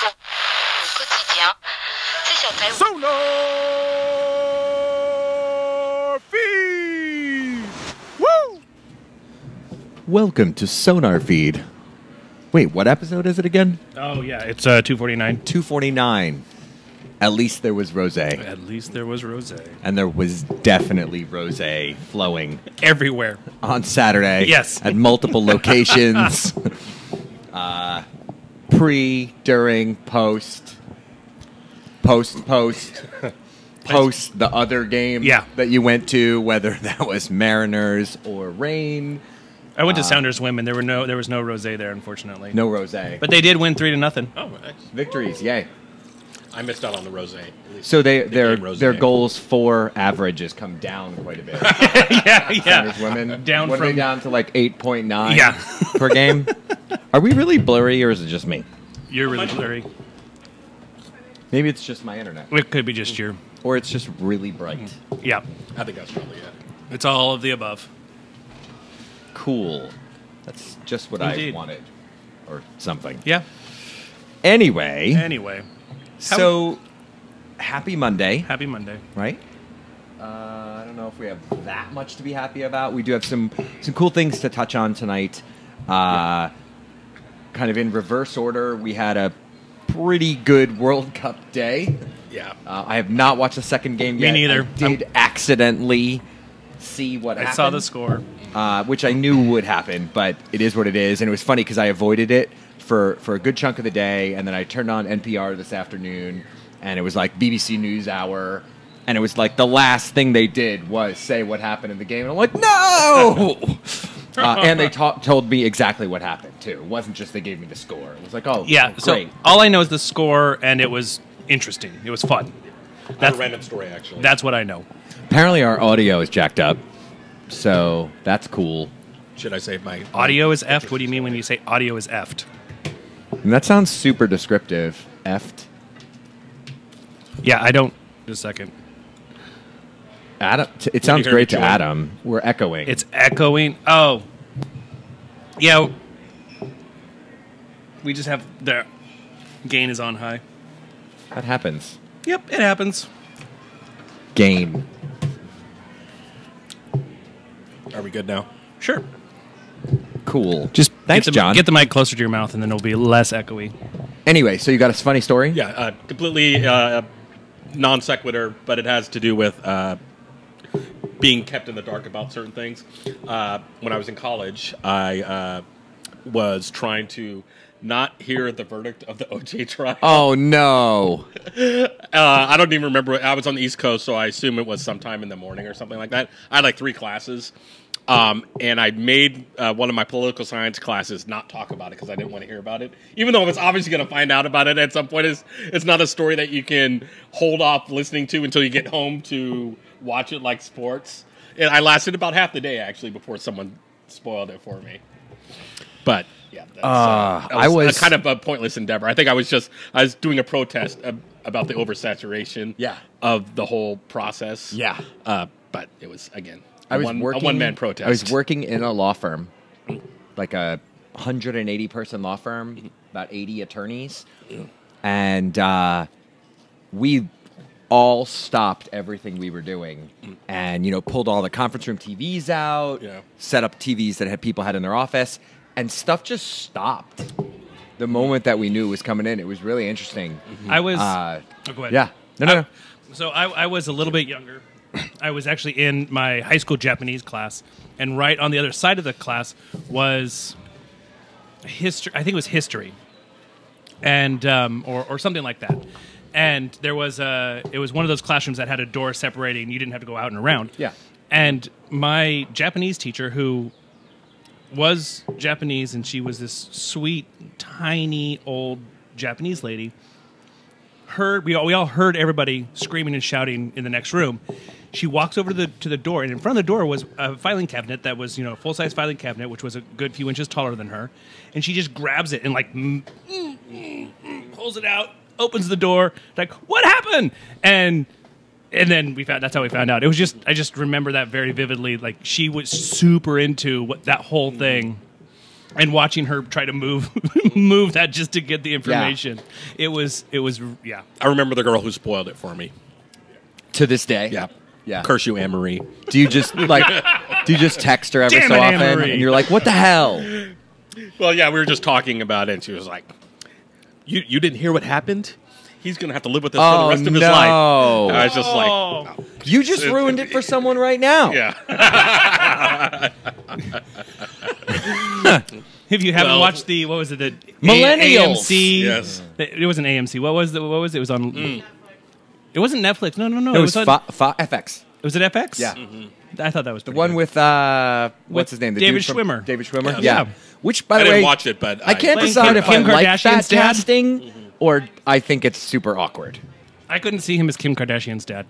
au quotidien. C'est sur Taïwan. SonarFeed! Woo! Welcome to SonarFeed. Wait, what episode is it again? Oh, yeah, it's 249. 249. At least there was Rosé. At least there was Rosé. And there was definitely Rosé flowing Everywhere. on Saturday. Yes. At multiple locations. Pre, during, post, the other game that you went to, whether that was Mariners or Rain. I went to Sounders Women. There was no Rosé there, unfortunately. No Rosé. But they did win 3-0. Oh, nice. Victories, yay. I missed out on the Rosé. So their goals for averages come down quite a bit. yeah. Sounders Women Down what from are they down to like 8.9 per game. Are we really blurry or is it just me? You're really blurry. Maybe it's just my internet. It could be just your. Or it's just really bright. Yeah. I think that's probably it. It's all of the above. Cool. That's just what Indeed. I wanted. Or something. Yeah. Anyway. So, happy Monday. Happy Monday. Right? I don't know if we have that much to be happy about. We do have some cool things to touch on tonight. Kind of in reverse order, we had a pretty good World Cup day. Yeah. I have not watched the second game yet. Me neither. I did accidentally see what happened. I saw the score. Which I knew would happen, but it is what it is. And it was funny because I avoided it for a good chunk of the day, and then I turned on NPR this afternoon, and it was like BBC NewsHour, and it was like the last thing they did was say what happened in the game, and I'm like, no! And they told me exactly what happened, too. It wasn't just they gave me the score. It was like, oh, Yeah, great. so all I know is the score, and it was interesting. It was fun. That's a random story, actually. That's what I know. Apparently our audio is jacked up, so that's cool. Should I say my Audio is effed? What do you mean when you say audio is effed? And that sounds super descriptive. Effed. Yeah, I don't. Just a second. Adam, it sounds hear me, great to Joel? Adam. We're echoing. It's echoing. Oh. Yeah. We just have the gain is on high. That happens. Yep, it happens. Gain. Are we good now? Sure. Cool. Just Thanks, John. Get the mic closer to your mouth, and then it'll be less echoey. Anyway, so you got a funny story? Yeah, completely non sequitur, but it has to do with being kept in the dark about certain things. When I was in college, I was trying to not hear the verdict of the OJ trial. Oh, no. I don't even remember. I was on the East Coast, so I assume it was sometime in the morning or something like that. I had like 3 classes. And I made one of my political science classes not talk about it because I didn't want to hear about it. Even though I was obviously going to find out about it at some point. It's not a story that you can hold off listening to until you get home to watch it like sports. And I lasted about half the day, actually, before someone spoiled it for me. But, yeah. That was a kind of a pointless endeavor. I think I was doing a protest about the oversaturation of the whole process. Yeah. But it was, again... a one-man protest. I was working in a law firm, like a 180-person law firm, about 80 attorneys, and we all stopped everything we were doing and, pulled all the conference room TVs out, set up TVs that people had in their office, and stuff just stopped the moment that we knew it was coming in. It was really interesting. I was... go ahead. Yeah. No. So I was a little bit younger. I was actually in my high school Japanese class, and right on the other side of the class was history. I think it was history, and or something like that. And there was it was one of those classrooms that had a door separating. You didn't have to go out and around. Yeah. And my Japanese teacher, who was Japanese, and she was this sweet, tiny, old Japanese lady. We all heard everybody screaming and shouting in the next room. She walks over to the door, and in front of the door was a filing cabinet that was, a full-size filing cabinet, which was a good few inches taller than her. And she just grabs it and pulls it out, opens the door, like, what happened? And then that's how we found out. It was I just remember that very vividly. Like, she was super into that whole thing. and watching her try to move move that just to get the information. It was yeah. I remember the girl who spoiled it for me. To this day. Yeah. Curse you, Anne Marie. Do you just text her every Damn so it, often, Anne-Marie. and you're like, "What the hell?" Well, yeah, we were just talking about it, and she was like, "You didn't hear what happened? He's going to have to live with this for the rest of his life." No. I was just like, Oh. You just ruined it for someone right now. yeah. If you haven't Well- watched the what was it the Millennials. AMC? Yes. It wasn't AMC. What was it? It was on. It wasn't Netflix. No. It was on. FX. Was it FX? Yeah. I thought that was The one with what's his name? The David dude from- Schwimmer. David Schwimmer. Yeah. Yeah. Which, by I the way, didn't watch it, but I can't Playing decide if Kim I like Kardashian's that dad? casting or I think it's super awkward. I couldn't see him as Kim Kardashian's dad.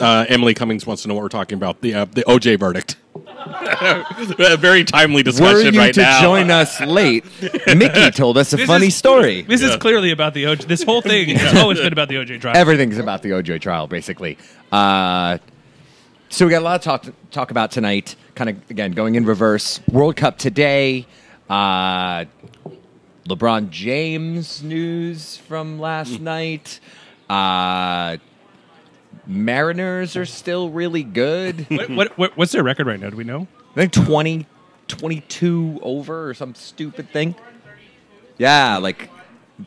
Emily Cummings wants to know what we're talking about. The OJ verdict. A very timely Were discussion you right to now. join us late? Mickey told us a funny story. This is clearly about the OJ. This whole thing has always been about the OJ trial. Everything's about the OJ trial, basically. So we got a lot of talk about tonight. Kind of again going in reverse. World Cup today. LeBron James news from last night. Mariners are still really good. What's their record right now? Do we know? I think 20, 22 over or some stupid thing. Yeah, like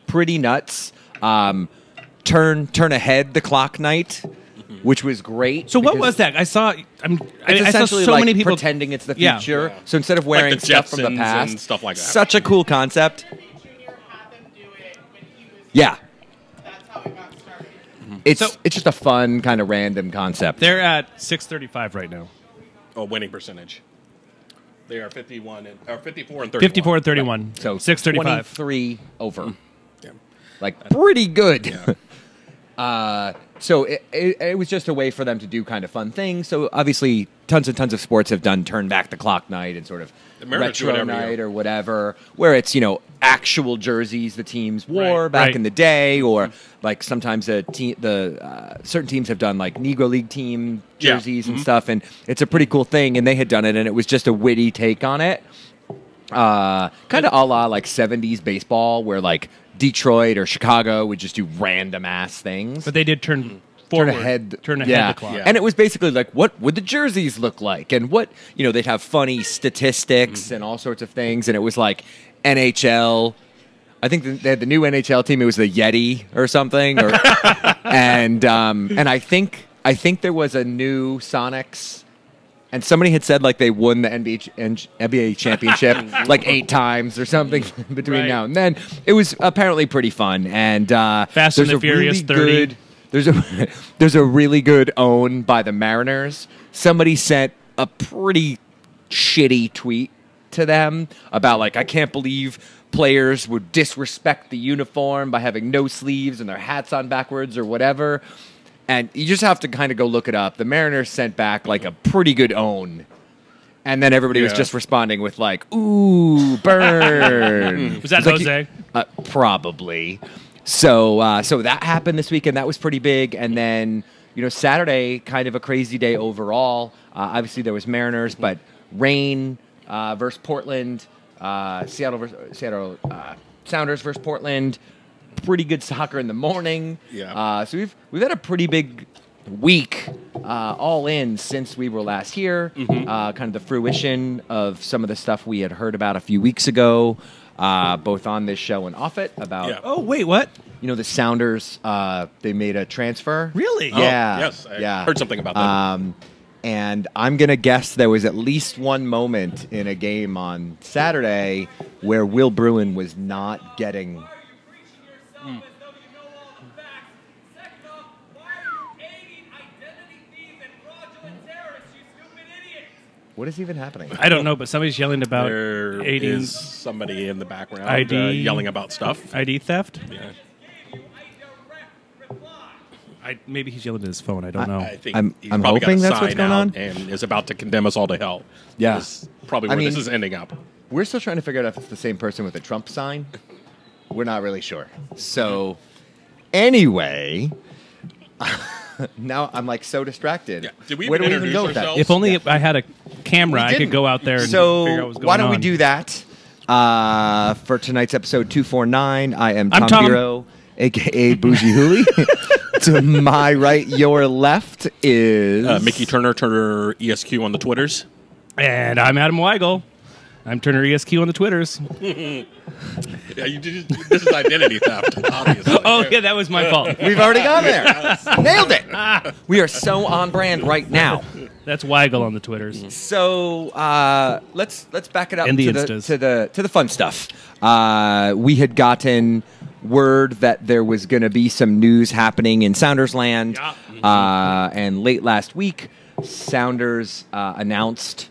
pretty nuts. Turn ahead the clock night, which was great. So what because was that? I saw. It's I saw essentially so like many people pretending it's the Yeah. future. Yeah. So instead of wearing Like the stuff from the Jetsons past, and stuff like that. Such a cool concept. Yeah. It's So- it's just a fun kind of random concept. They're at 635 right now. Oh, winning percentage. They are 54 and 31. 54 and 31. So 635. 23 over. Yeah. Like pretty good. So it was just a way for them to do kind of fun things. So obviously, tons and tons of sports have done turn back the clock night and sort of The Mariners do it retro every night year. or whatever, where it's actual jerseys the teams wore back right. in the day, or like sometimes certain teams have done like Negro League team Yeah. jerseys and stuff, and it's a pretty cool thing. And they had done it, and it was just a witty take on it. Kind of a la like 70s baseball, where like Detroit or Chicago would just do random ass things. But they did turn forward. Turn ahead the clock. Yeah. And it was basically like, what would the jerseys look like? And what, they'd have funny statistics and all sorts of things. And it was like NHL. I think they had the new NHL team. It was the Yeti or something. And I think there was a new Sonics. And somebody had said like they won the NBA championship like 8 times or something between Right. now and then. It was apparently pretty fun. And Fast and the Furious 30. There's a really good own by the Mariners. Somebody sent a pretty shitty tweet to them about like, I can't believe players would disrespect the uniform by having no sleeves and their hats on backwards or whatever. And you just have to kind of go look it up. The Mariners sent back like a pretty good own. And then everybody was Yeah. just responding with like, ooh, burn. Was that It's like Jose? Probably. So that happened this weekend. That was pretty big. And then, Saturday, kind of a crazy day overall. Obviously, there was Mariners, but rain versus Portland, Seattle Sounders versus Portland. Pretty good soccer in the morning. Yeah. So we've had a pretty big week all in since we were last here. Kind of the fruition of some of the stuff we had heard about a few weeks ago, both on this show and off it, about Yeah. Oh, wait, what? the Sounders. They made a transfer. Really? Oh, Yeah. yes. I yeah. heard something about that. And I'm going to guess there was at least one moment in a game on Saturday where Will Bruin was not getting... What is even happening? I don't know, but somebody's yelling about There aiding is somebody in the background ID. yelling about stuff. ID theft. Yeah. Maybe he's yelling at his phone. I don't know. I think I'm he's probably hoping got a that's what's sign going out on. and is about to condemn us all to hell. Yeah. That's probably I where this mean- is ending up. We're still trying to figure out if it's the same person with the Trump sign. We're not really sure. So, anyway, now I'm like so distracted. Yeah. Did we Where do even we even go introduce with that? ourselves? If only I had a camera, We I could didn't. go out there and So figure out what's going on. why don't we do that for tonight's episode 249? I am I'm Tom Tom. Biro, a.k.a. Bougie Hooli. To my right, your left is... Mickey Turner ESQ on the Twitters. And I'm Adam Weigel. I'm Turner ESQ on the Twitters. Yeah, this is identity theft, obviously. Oh, yeah, that was my fault. We've already gone there. Nailed it. We are so on brand right now. That's Weigel on the Twitters. So let's back it up And the to Instas. the fun stuff. We had gotten word that there was going to be some news happening in Sounders Land, and late last week, Sounders announced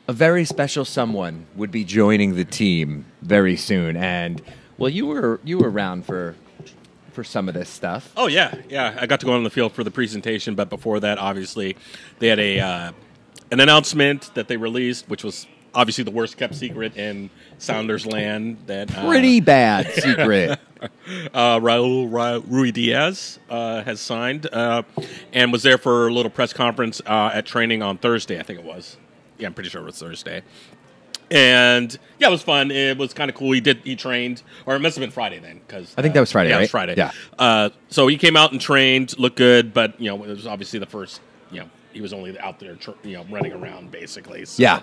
a very special someone would be joining the team very soon. And well, you were around for some of this stuff. Oh, yeah. I got to go on the field for the presentation, but before that, obviously, they had an announcement that they released, which was obviously the worst kept secret in Sounders Land. That Pretty bad secret. Raul Rui Diaz has signed and was there for a little press conference at training on Thursday, I think it was. Yeah, I'm pretty sure it was Thursday. And yeah, it was fun. It was kind of cool. He trained, or it must have been Friday then, because I think that was Friday. Yeah, right? it was Friday. Yeah. So he came out and trained, looked good, but it was obviously the first. He was only out there, running around basically. So, Yeah.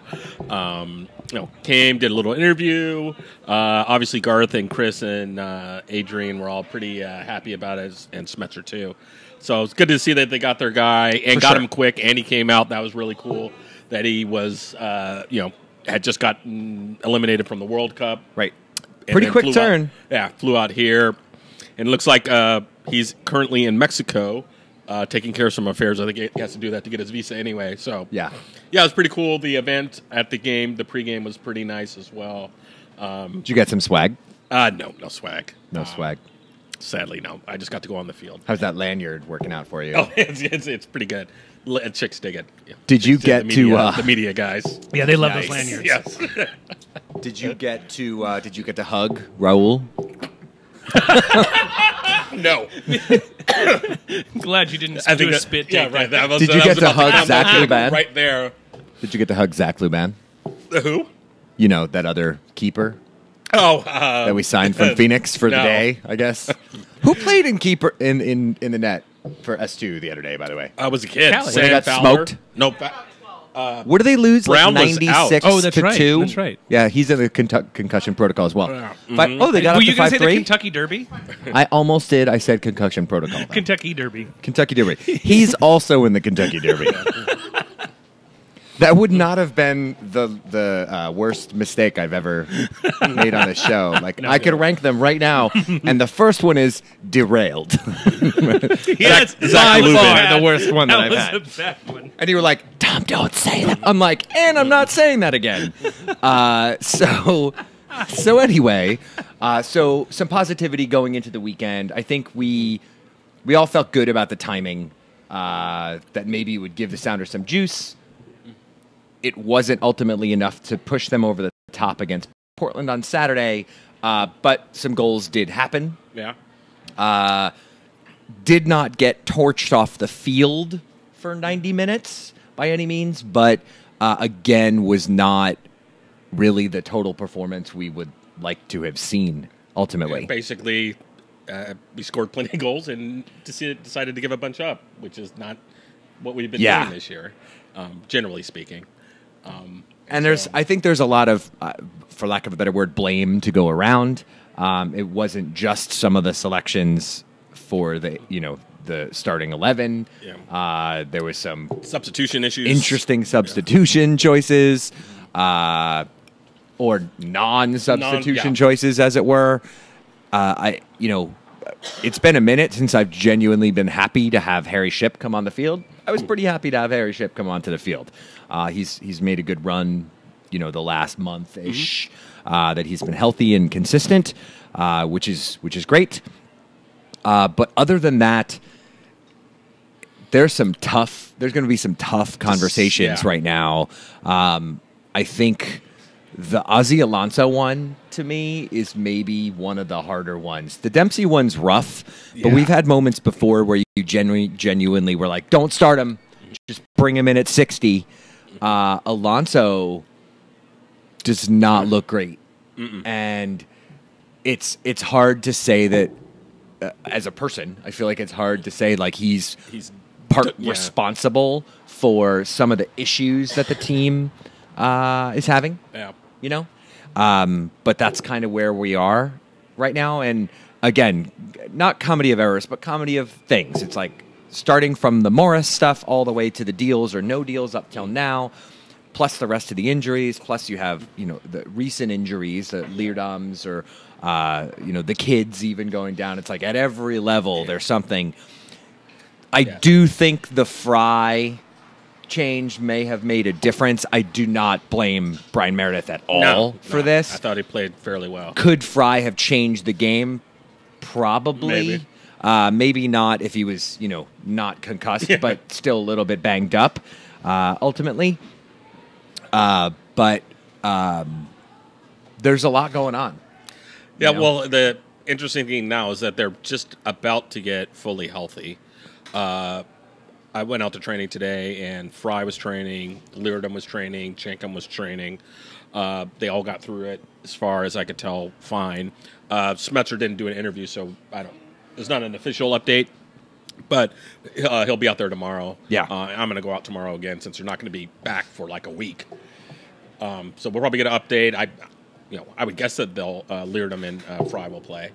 Came, did a little interview. Obviously, Garth and Chris and Adrian were all pretty happy about it, and Smetzer too. So it's good to see that they got their guy and got him quick, and he came out. That was really cool. That he was, had just gotten eliminated from the World Cup. Right. And Pretty then quick turn. flew out here. And it looks like he's currently in Mexico taking care of some affairs. I think he has to do that to get his visa anyway. So, Yeah. it was pretty cool. The event at the game, the pregame was pretty nice as well. Did you get some swag? No swag. No swag. Sadly, no. I just got to go on the field. How's that lanyard working out for you? Oh, it's pretty good. Chicks dig it. Yeah. Did you Chicks dig get the media, to the media guys? Yeah, they love Nice. those lanyards. Yes. Did you get to hug Raul? No. I'm glad you didn't I do think a that, spit yeah, take. right. That was, Did you that get was to about hug come Zach up Luban? right there. Did you get to hug Zach Luban? Who? You know, that other keeper Oh, that we signed from Phoenix for the no. day, I guess. Who played in keeper in the net for S2 the other day, by the way? I was a kid. Callie. When they Sam got Fowler. smoked? No. What did they lose? Brown like was 96 out. Oh, that's to right. 2? That's right. Yeah, he's in the concussion protocol as well. Yeah. Oh, they got Were up you to going to say the 5-3? Kentucky Derby? I almost did. I said concussion protocol. though. Kentucky Derby. Kentucky Derby. He's also in the Kentucky Derby. That would not have been the worst mistake I've ever made on a show. Like I could rank them right now, and the first one is derailed. Yes, Zach by Luban. far the worst one that I've was had. a bad one. And you were like, "Tom, don't say that." I'm like, and I'm not saying that again. So anyway, so some positivity going into the weekend. I think we all felt good about the timing. That maybe it would give the Sounders some juice. It wasn't ultimately enough to push them over the top against Portland on Saturday, but some goals did happen. Yeah. Did not get torched off the field for 90 minutes by any means, but again was not really the total performance we would like to have seen ultimately. Basically, we scored plenty of goals and decided to give a bunch up, which is not what we've been doing this year, generally speaking. And I think there's a lot of, for lack of a better word, blame to go around. It wasn't just some of the selections for the starting 11. Yeah. There was some Substitution issues. interesting substitution choices, or non-substitution choices, as it were. It's been a minute since I've genuinely been happy to have Harry Shipp come on the field. I was pretty happy to have Harry Shipp come onto the field. He's made a good run, the last month-ish, that he's been healthy and consistent, which is great. But other than that, there's going to be some tough conversations right now. I think the Ozzy Alonso one, to me, is maybe one of the harder ones. The Dempsey one's rough, but we've had moments before where you genuinely were like, don't start him, just bring him in at 60. Alonso does not look great. And it's hard to say that as a person. I feel like it's hard to say like he's responsible for some of the issues that the team is having. Yeah. You know? But that's kind of where we are right now. And again, not comedy of errors, but comedy of things. It's like starting from the Morris stuff all the way to the deals or no deals up till now, plus the rest of the injuries, plus you have, you know, the recent injuries, the Leerdams or, you know, the kids even going down. It's like at every level there's something. I do think the Fry change may have made a difference. I do not blame Brian Meredith at all for this. I thought he played fairly well. Could Fry have changed the game? Probably. Maybe not if he was, you know, not concussed, but still a little bit banged up, ultimately. But there's a lot going on. Yeah, well, the interesting thing now is that they're just about to get fully healthy. I went out to training today, and Fry was training, Leerdam was training, Chenkum was training. They all got through it, as far as I could tell, fine. Smetzer didn't do an interview, so it's not an official update, but he'll be out there tomorrow. Yeah. I'm going to go out tomorrow again, since they're not going to be back for like a week. So we'll probably get an update. I would guess that they'll Leerdam and Fry will play,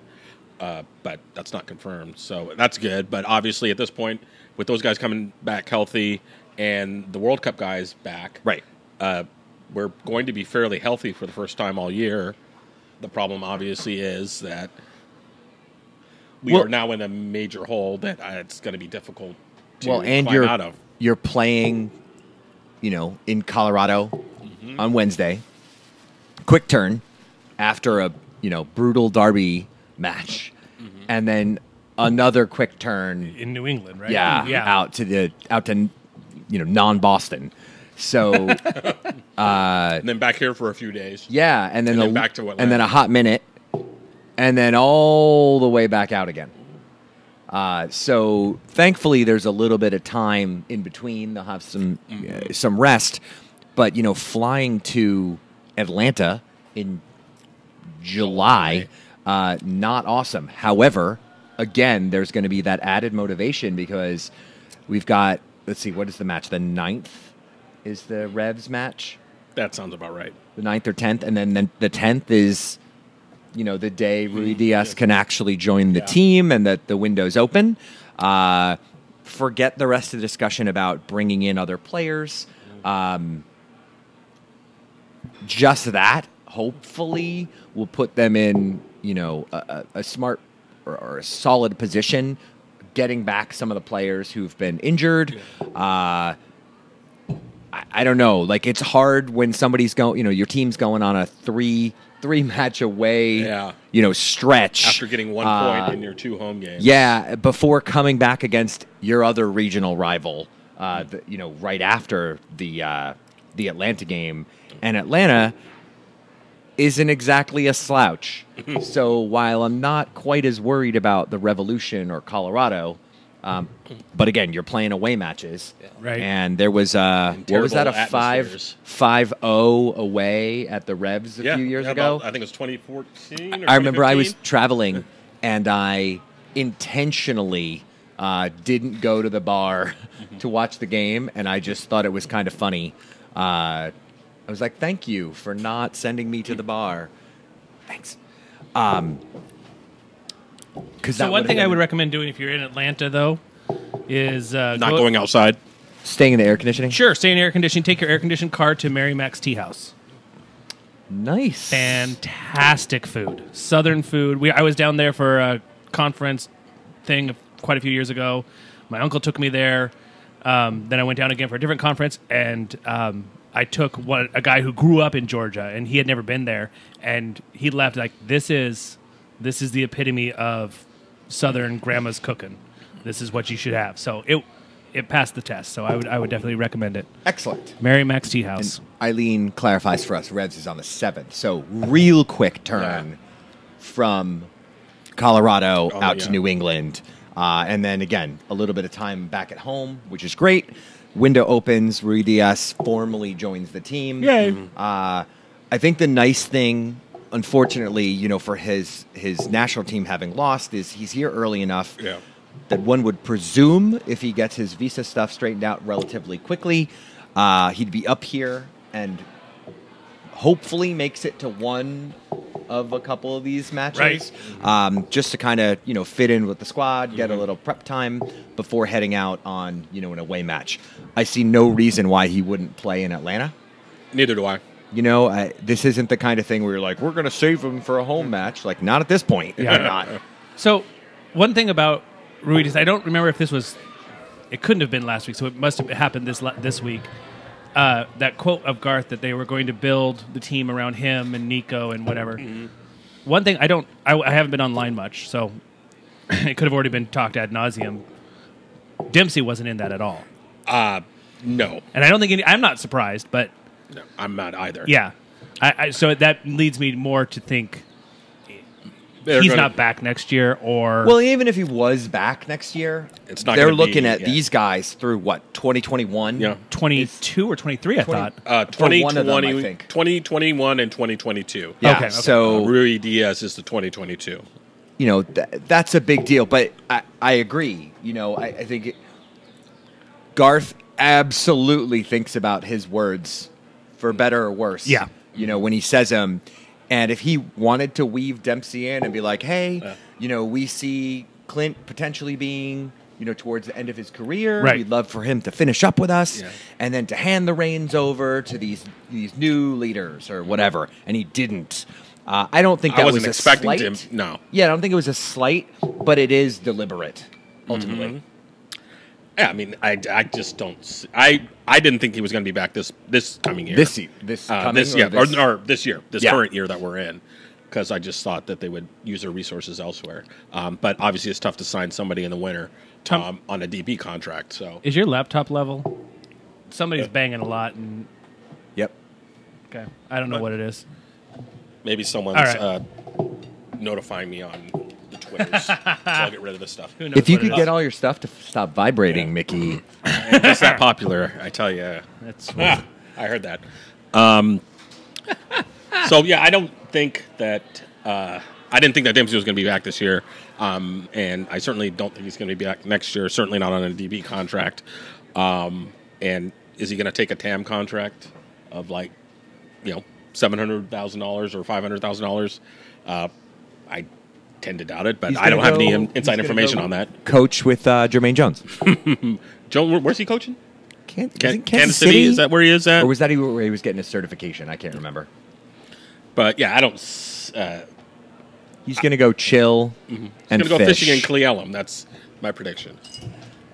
but that's not confirmed. So that's good. But obviously, at this point, with those guys coming back healthy and the World Cup guys back, right? We're going to be fairly healthy for the first time all year. The problem, obviously, is that we are now in a major hole that it's going to be difficult to climb out of. You're playing, you know, in Colorado on Wednesday. Quick turn after a, you know, brutal derby match, and then another quick turn in New England, right? Yeah, out to you know, non-Boston. So and then back here for a few days. Yeah, and then back to Atlanta. and then a hot minute, and then all the way back out again. So thankfully, there's a little bit of time in between. They'll have some rest, but you know, flying to Atlanta in July, not awesome. However, again, there's going to be that added motivation because we've got. Let's see, what is the match? The 9th is the Revs match. That sounds about right. The 9th or 10th, and then the 10th is, you know, the day Rui Diaz can actually join the team and that the window's open. Forget the rest of the discussion about bringing in other players. Just that, hopefully, will put them in, you know, a smart or a solid position, getting back some of the players who've been injured. I don't know. Like, it's hard when somebody's going, you know, your team's going on a three match away, you know, stretch after getting 1 point in your 2 home games. Yeah, before coming back against your other regional rival, you know, right after the Atlanta game, and Atlanta isn't exactly a slouch. So while I'm not quite as worried about the Revolution or Colorado. But again, you're playing away matches, right? And there was what was that, a 5-0 away at the Revs a few years ago? I think it was 2014. Or I remember I was traveling, and I intentionally didn't go to the bar to watch the game, and I just thought it was kind of funny. I was like, "Thank you for not sending me to the bar." Thanks. So one thing I would recommend doing if you're in Atlanta, though, is not going outside. Staying in the air conditioning? Sure, stay in air conditioning. Take your air conditioned car to Mary Mac's Tea House. Nice. Fantastic food. Southern food. I was down there for a conference thing quite a few years ago. My uncle took me there. Then I went down again for a different conference, and I took a guy who grew up in Georgia, and he had never been there, and he left like, this is the epitome of Southern grandma's cooking. This is what you should have. So it passed the test. So I would definitely recommend it. Excellent. Mary Mac's Tea House. And Eileen clarifies for us, Revs is on the 7th. So real quick turn from Colorado out to New England. And then, again, a little bit of time back at home, which is great. window opens. Rui Diaz formally joins the team. Yay. I think the nice thing, unfortunately, for his national team having lost, is he's here early enough that one would presume if he gets his visa stuff straightened out relatively quickly, he'd be up here and hopefully makes it to one of a couple of these matches, just to kind of fit in with the squad, get a little prep time before heading out on an away match. I see no reason why he wouldn't play in Atlanta. Neither do I. This isn't the kind of thing where you're like, we're going to save him for a home match. Like, not at this point. Yeah. Not. So, one thing about Ruiz, I don't remember if this was. It couldn't have been last week, so it must have happened this week. That quote of Garth that they were going to build the team around him and Nico and whatever. Mm-hmm. One thing I haven't been online much, so it could have already been talked ad nauseum. Dempsey wasn't in that at all. No, and I don't think I'm not surprised, but no, I'm not either. Yeah, so that leads me more to think he's not back next year, or well, even if he was back next year, it's not. They're looking at these guys through what 2021, 22 or 23. I thought 2020, 2021 and 2022. Yeah, okay. So Rui Diaz is the 2022. That's a big deal, but I agree. I think Garth absolutely thinks about his words, for better or worse. Yeah, when he says them. And if he wanted to weave Dempsey in and be like, hey, we see Clint potentially being, towards the end of his career. Right. We'd love for him to finish up with us and then to hand the reins over to these new leaders or whatever. And he didn't. I don't think that was a slight. Him. No. Yeah, I don't think it was a slight, but it is deliberate, ultimately. Mm-hmm. Yeah, I mean, I just don't. I didn't think he was going to be back this coming year. This year, current year that we're in, because I just thought that they would use their resources elsewhere. But obviously, it's tough to sign somebody in the winter on a DP contract. So, is your laptop level? Somebody's banging a lot, and yep. Okay, I don't know what it is. Maybe someone's notifying me on the Twitters, so I'll get rid of this stuff. If you could get all your stuff to stop vibrating, Mickey. It's that popular, I tell you. That's I heard that. So yeah, I don't think that I didn't think that Dempsey was going to be back this year, and I certainly don't think he's going to be back next year. Certainly not on a DB contract. And is he going to take a TAM contract of $700,000 or $500,000? I tend to doubt it, but I don't have any inside information on that. Coach with Jermaine Jones. Joe, where's he coaching? Kansas City? Is that where he is at? Or was that where he was getting his certification? I can't remember. But yeah, I don't. He's going to go chill and He's going to go fishing in Cle Elum. That's my prediction.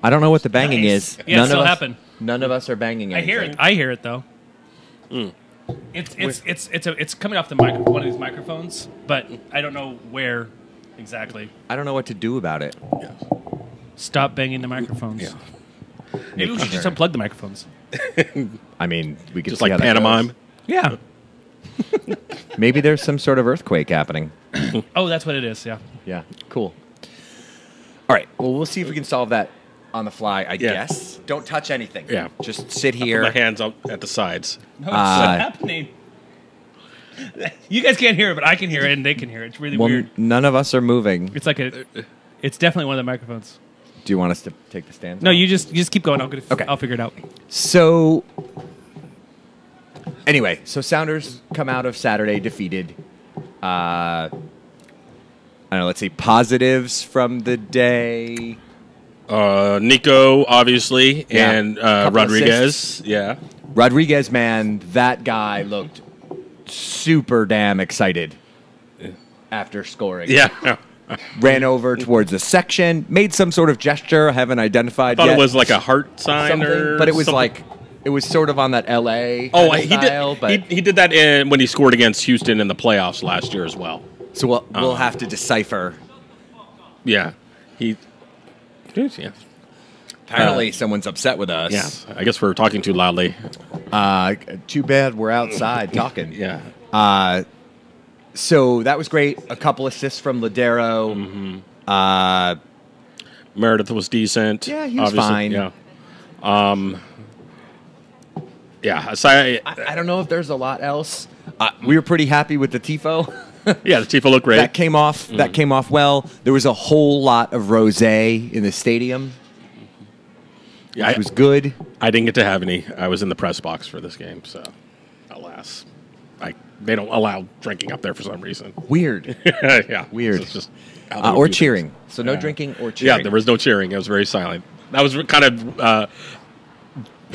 I don't know what the banging is. Yeah, it'll happen. None of us are banging anything. I hear it though. Mm. It's coming off the one of these microphones, but I don't know where exactly. I don't know what to do about it. Yeah. Stop banging the microphones. Yeah. Maybe we should just unplug the microphones. I mean, we could just see like how that pantomime. goes. Yeah. Maybe there's some sort of earthquake happening. Oh, that's what it is. Yeah. Yeah. Cool. All right. Well, we'll see if we can solve that on the fly. I guess. Don't touch anything. Yeah. Just sit I'll here. put my hands up at the sides. No, it's not happening. You guys can't hear it, but I can hear it, and they can hear it. It's really weird. None of us are moving. It's like it's definitely one of the microphones. Do you want us to take the stand? No, you just keep going. Okay. I'll figure it out. So, anyway, Sounders come out of Saturday defeated. I don't know. Let's see positives from the day. Nico, obviously, and Rodriguez. Assists. Yeah, Rodriguez, man, that guy looked super damn excited after scoring. Yeah. Ran over towards the section, made some sort of gesture, haven't identified I thought yet. it was like a heart sign but it was something. It was sort of on that LA he style. did. But He did that when he scored against Houston in the playoffs last year as well. So we'll have to decipher. Yeah, Yeah. Apparently, someone's upset with us. Yeah, I guess we're talking too loudly. Too bad we're outside talking. Yeah. So that was great. A couple assists from Ladero. Mm-hmm. Meredith was decent. Yeah, he was obviously. fine. Yeah. Yeah, aside, I don't know if there's a lot else. We were pretty happy with the tifo. yeah, the Tifo looked great. That came off. That came off well. There was a whole lot of rosé in the stadium. Yeah, It was good. I didn't get to have any. I was in the press box for this game, so alas, they don't allow drinking up there for some reason. Weird. Yeah, Weird. So it's just how they Or do cheering. things. So no drinking or cheering. Yeah, there was no cheering. It was very silent. That was kind of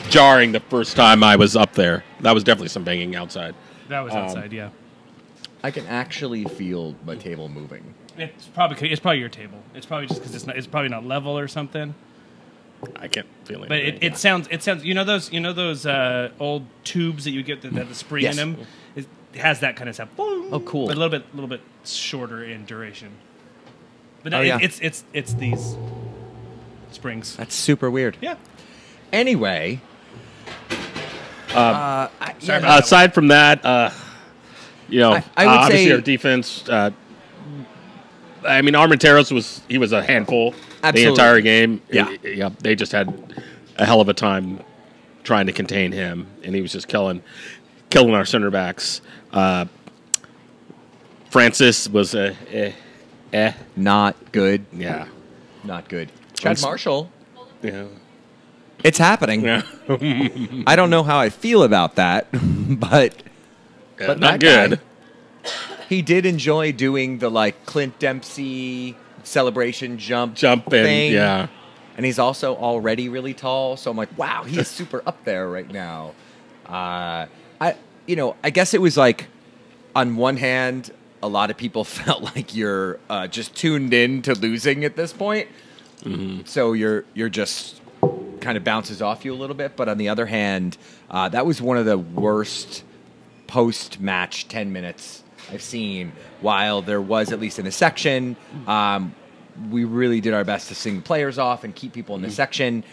jarring the first time I was up there. That was definitely some banging outside. That was outside, yeah. I can actually feel my table moving. It's probably your table. It's probably just because it's probably not level or something. I can't feel it. But it sounds you know those old tubes that you get that have the spring Yes. in them. It has that kind of sound. Boom. Oh, cool. But a little bit shorter in duration. But no, Oh, yeah. it's these springs. That's super weird. Yeah. Anyway. Sorry about aside from that, I would obviously say- our defense. I mean, Armenteros was a handful Absolutely. the entire game. Yeah. They just had a hell of a time trying to contain him, and he was just killing our center backs. Francis was Not good. yeah, Not good. Chad Marshall. yeah. It's happening. Yeah. I don't know how I feel about that, but Not that good. guy, he did enjoy doing the Clint Dempsey celebration jump Jump thing. in, yeah. And he's also already really tall, so I'm like, wow, he's super up there right now. I guess it was on one hand, a lot of people felt like you're just tuned in to losing at this point. Mm-hmm. So you're just kind of bounces off you a little bit. But on the other hand, that was one of the worst post-match 10 minutes I've seen. While there was, at least in the section, we really did our best to sing players off and keep people in the section.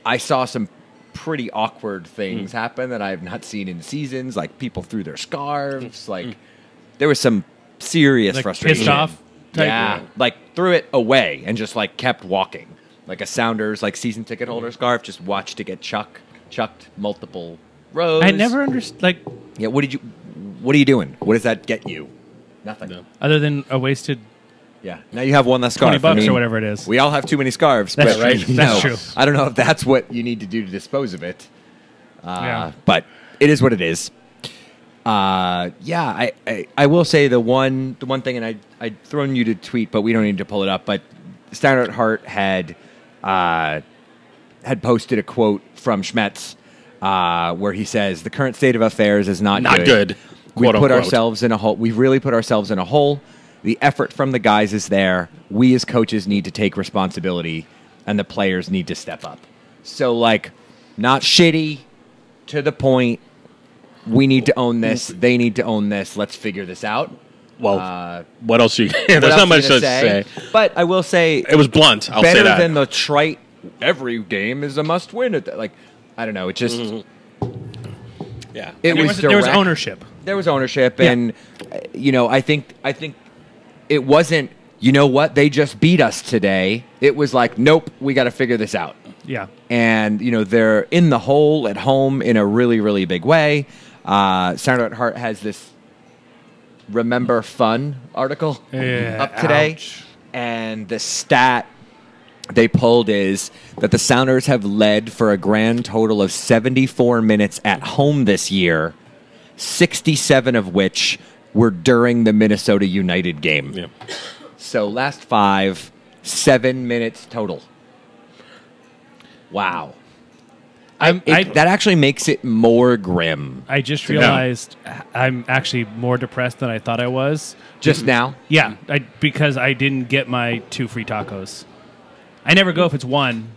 I saw some pretty awkward things happen that I have not seen in seasons. Like people threw their scarves. There was some serious frustration. Pissed off. Type. Yeah, threw it away and just kept walking. Like a Sounders season ticket holder scarf. Just watched it get chucked multiple rows. I never understood. Yeah, what are you doing? What does that get you? Nothing. No. Other than a wasted. Yeah. Now you have one less scarf. $20 or whatever it is. We all have too many scarves. That's but, right. That's true. I don't know if that's what you need to do to dispose of it. Yeah. But it is what it is. I will say the one thing, and I'd thrown you to tweet, but we don't need to pull it up. But Standard Heart had posted a quote from Schmetz where he says, "The current state of affairs is not good. We Quote, put unquote. ourselves in a hole. We've really put ourselves in a hole. The effort from the guys is there. We as coaches need to take responsibility, and the players need to step up." So, not shitty, to the point. We need to own this. They need to own this. Let's figure this out. Well, what else you? There's What else not much you gonna to say. But I will say, It was blunt. I'll say better that. than the trite. Every game is a must-win. I don't know. It just yeah. it was There was direct. ownership. There was ownership, Yeah. and I think it wasn't. You know what? They just beat us today. It was nope. We got to figure this out. Yeah. And they're in the hole at home in a really, really big way. Standard Heart has this Remember Fun article up today, Ouch. and the stat they pulled is that the Sounders have led for a grand total of 74 minutes at home this year, 67 of which were during the Minnesota United game. Yeah. So last 5, 7 minutes total. Wow. That actually makes it more grim. I just realized I'm actually more depressed than I thought I was. Just now? Yeah, because I didn't get my 2 free tacos. I never go if it's 1.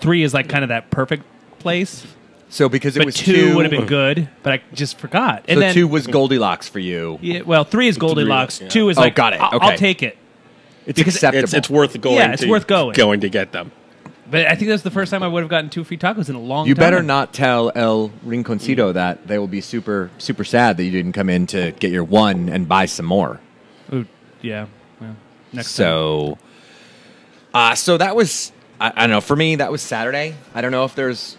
3 is kind of that perfect place. So because it But was 2 would have been good, but I just forgot. And So then 2 was Goldilocks for you. Yeah, well, 3 is Goldilocks. yeah. 2 is Oh, got it. I'll Okay. take it. It's acceptable. It's worth going. Yeah, it's worth going. Going to get them. But I think that's the first time I would have gotten 2 free tacos in a long time. You better not tell El Rinconcito that they will be super, super sad that you didn't come in to get your 1 and buy some more. Ooh, yeah. Well, next time. So that was, I don't know, for me, that was Saturday. I don't know if there's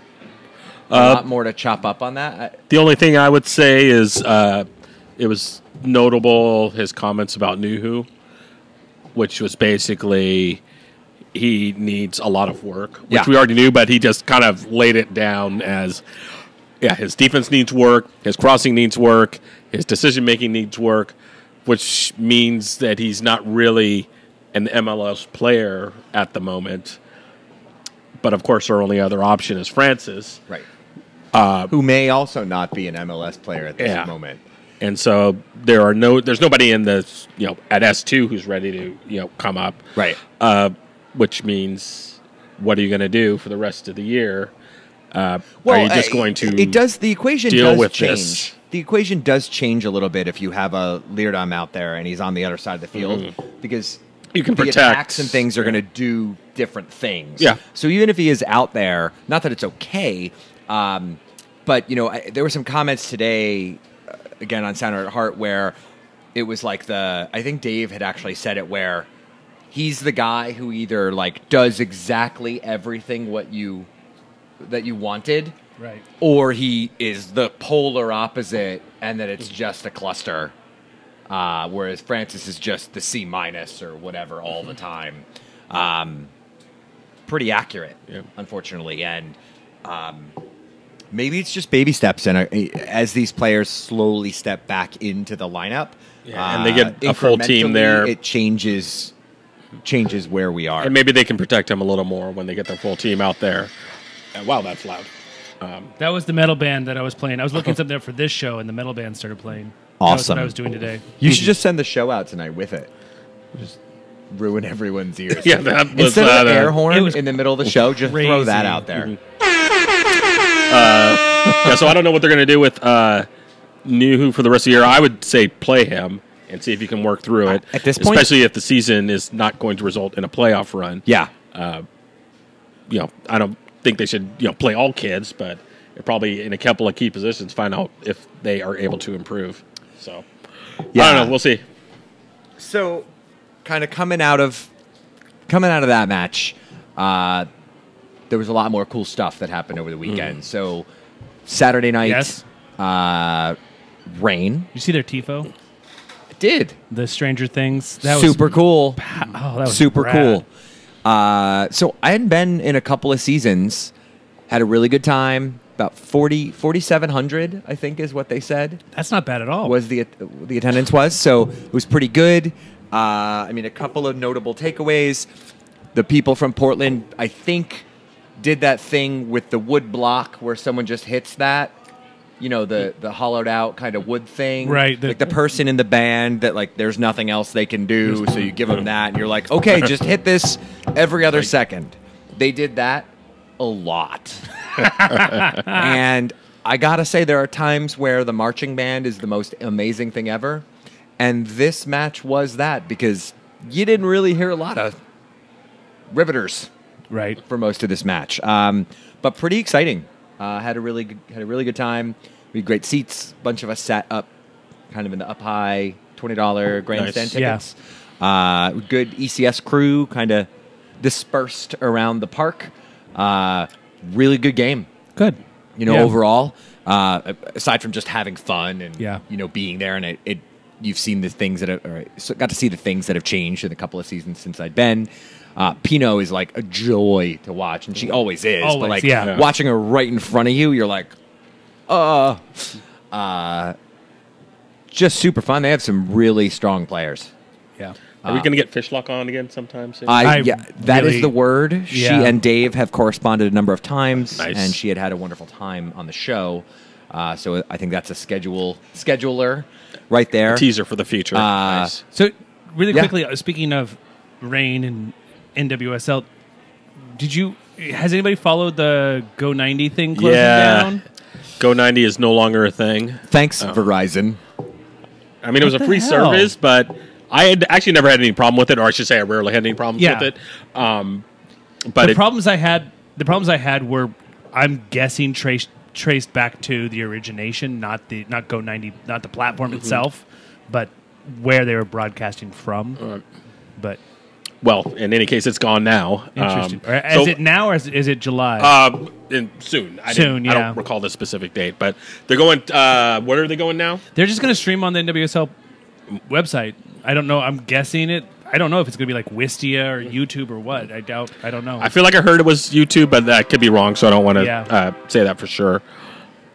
a lot more to chop up on that. The only thing I would say is it was notable his comments about Nuhu, which was basically he needs a lot of work, which we already knew, but he just kind of laid it down as, his defense needs work, his crossing needs work, his decision-making needs work, which means that he's not really an MLS player at the moment. But, of course, our only other option is Francis. Right. Who may also not be an MLS player at this moment. And so there's nobody in the, at S2 who's ready to, come up. Right. Which means, what are you going to do for the rest of the year? Are you just going to the equation deal does with change. this? The equation does change a little bit if you have a Leerdam out there and he's on the other side of the field because you can the protect attacks and things are going to do different things. Yeah. So even if he is out there, not that it's okay, but there were some comments today, again on Sounder at Heart, where it was like I think Dave had actually said it where he's the guy who either does exactly everything that you wanted. Right. Or he is the polar opposite, and that it's just a cluster. Whereas Francis is just the C- or whatever all the time. Pretty accurate, unfortunately. And maybe it's just baby steps. And as these players slowly step back into the lineup, and they get a full team there, it changes where we are. And maybe they can protect him a little more when they get their full team out there. Wow, that's loud. That was the metal band that I was playing. I was looking something up for this show, and the metal band started playing. Awesome. That was what I was doing today. You should just send the show out tonight with it. Just ruin everyone's ears. Yeah, that was instead of an air horn it was in the middle of the show, just crazy. throw that out there. So I don't know what they're going to do with Nuhu for the rest of the year. I would say play him and see if you can work through it. At this point, especially if the season is not going to result in a playoff run. Yeah. I don't think they should play all kids, but they're probably in a couple of key positions find out if they are able to improve. So I don't know. We'll see. So, kind of coming out of that match, there was a lot more cool stuff that happened over the weekend. So Saturday night, Yes. rain. You see their tifo? It did. The Stranger Things. That Super was cool. Oh, that was Super rad. cool. So I hadn't been in a couple of seasons. Had a really good time. About 4,700, I think, is what they said. That's not bad at all. Was the attendance was. So it was pretty good. A couple of notable takeaways. The people from Portland, I think, did that thing with the wood block where someone just hits that. The hollowed out kind of wood thing. Right. The person in the band that, there's nothing else they can do, so you give them that, and you're like, okay, just hit this every other second. They did that a lot. And I gotta say, there are times where the marching band is the most amazing thing ever. And this match was that, because you didn't really hear a lot of riveters Right. for most of this match. But pretty exciting. Had a really good time. We had great seats. A bunch of us sat up, kind of in the up high $20 grandstand Nice. tickets. Good ECS crew, kind of dispersed around the park. Really good game. Good. Overall, aside from just having fun and being there, and you've seen the things got to see the things that have changed in a couple of seasons since I'd been. Pinot is like a joy to watch, and she always is. Always, but watching her right in front of you, you're like, just super fun. They have some really strong players. Yeah. Are we going to get Fishlock on again sometime soon? That is the word. Yeah. She and Dave have corresponded a number of times, Nice. and she had a wonderful time on the show. So I think that's a scheduler right there. Teaser for the future. Nice. So, really Yeah. quickly, speaking of rain and NWSL, has anybody followed the Go 90 thing closing down? Go 90 is no longer a thing. Thanks, Verizon. I mean, it was a the free hell? service, but I had actually never had any problem with it, or I should say I rarely had any problems Yeah. with it. But The problems I had were, I'm guessing, traced back to the origination, not Go 90, not the platform itself, but where they were broadcasting from. But well, in any case, it's gone now. Interesting. Is it now or is it July? Soon. I yeah. don't recall the specific date, but they're going. Where are they going now? They're just going to stream on the NWSL website. I don't know. I'm guessing it. I don't know if it's going to be like Wistia or YouTube or what. I don't know. I feel like I heard it was YouTube, but that could be wrong, so I don't want to say that for sure.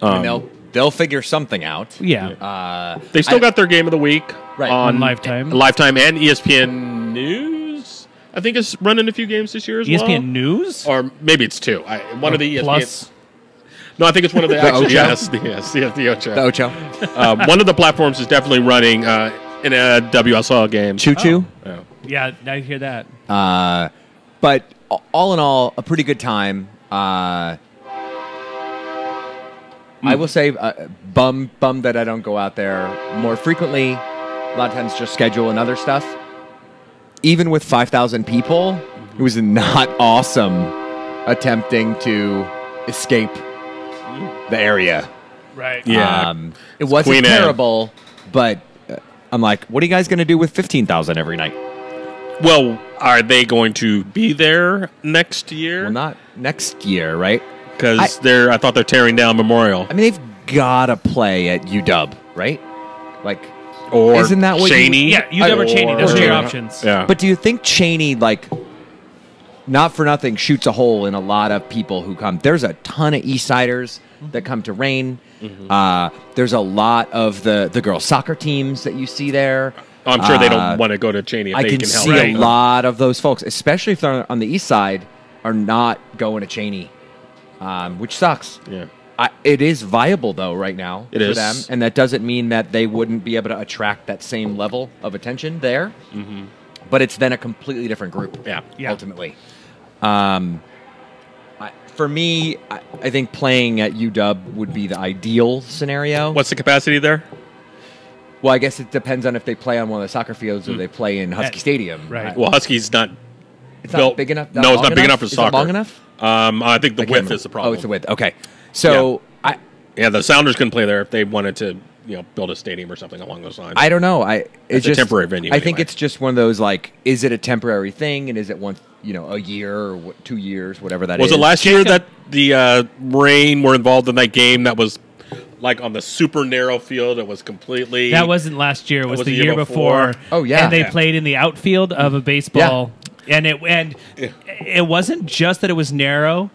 And they'll figure something out. Yeah. They still got their game of the week on Lifetime. Lifetime and ESPN News. I think is running a few games this year as well. ESPN News? Or maybe it's two. One of the ESPN. Plus? No, I think it's one of the... Ocho? Yes, the Ocho. The Ocho. One of the platforms is definitely running in a WSL game. Choo-choo. Oh. Yeah, I hear that. But all in all, a pretty good time. I will say, bum that I don't go out there more frequently. A lot of times just schedule and other stuff. Even with 5,000 people, it was not awesome attempting to escape the area. Right. Yeah. It wasn't Queen Anne. terrible, but I'm like, what are you guys going to do with 15,000 every night? Well, are they going to be there next year? Well, not next year, right? Because I thought they're tearing down Memorial. I mean, they've got to play at UW, right? Like, Or isn't that what Cheney? Yeah, UW or Cheney. Those are your options. Yeah. But do you think Cheney, like, not for nothing, shoots a hole in a lot of people who come? There's a ton of East Siders that come to Reign. There's a lot of the girls' soccer teams that you see there. I'm sure they don't want to go to Cheney if I they can can help. see a lot of those folks, especially if they're on the East Side, are not going to Cheney, which sucks. Yeah. It is viable, though, right now It for is. them, and that doesn't mean that they wouldn't be able to attract that same level of attention there. But it's then a completely different group, Yeah. ultimately. For me, I think playing at UW would be the ideal scenario. What's the capacity there? Well, I guess it depends on if they play on one of the soccer fields or they play in Husky Stadium. Right. Well, Husky's not. It's built- not big enough? No, it's not big enough for Is soccer. it long enough? I think the I can't width remember. is the problem. Oh, it's the width. Okay. So, Yeah, the Sounders can play there if they wanted to, build a stadium or something along those lines. I don't know. It's a temporary venue, I think anyway. it's just one of those, like, is it a temporary thing, and is it once, a year or 2 years, whatever that is? Was it last year that the Reign were involved in that game that was like on the super narrow field? It was completely... That wasn't last year. It was was the the year year before. before. Oh, yeah. And they Yeah. played in the outfield of a baseball. Yeah. And it wasn't just that it was narrow.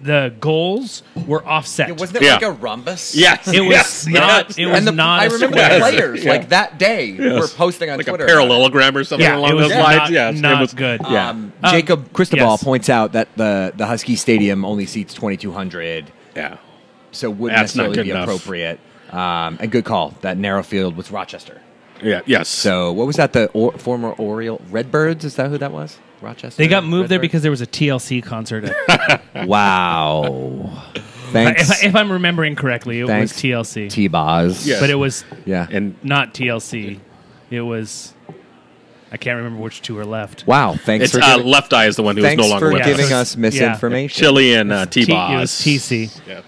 The goals were offset. Wasn't it Yeah. like a rhombus? Yes. It was yes, not. yes. It was not. I a remember square. the players, Yeah. like, that day were posting on like Twitter. a parallelogram or something Yeah, along it was those lines. not, Yeah, not it was good. Yeah. Jacob Cristobal yes. points out that the Husky Stadium only seats 2,200, Yeah. so wouldn't That's not necessarily good be enough. appropriate. And good call. That narrow field was Rochester. Yeah. Yes. So what was that? The former Oriole Redbirds? Is that who that was? Rochester. They got moved there Redbirds? because there was a TLC concert. At, Wow. Thanks, if I'm remembering correctly, it Thanks. was TLC. T-Boz. Yeah. But it was Yeah. and not TLC. It was... I can't remember which two are left. Wow. Thanks it's for giving, Left Eye is the one who is thanks no longer for with giving us. us misinformation. Chili and It T-Boz. was TC. Yeah.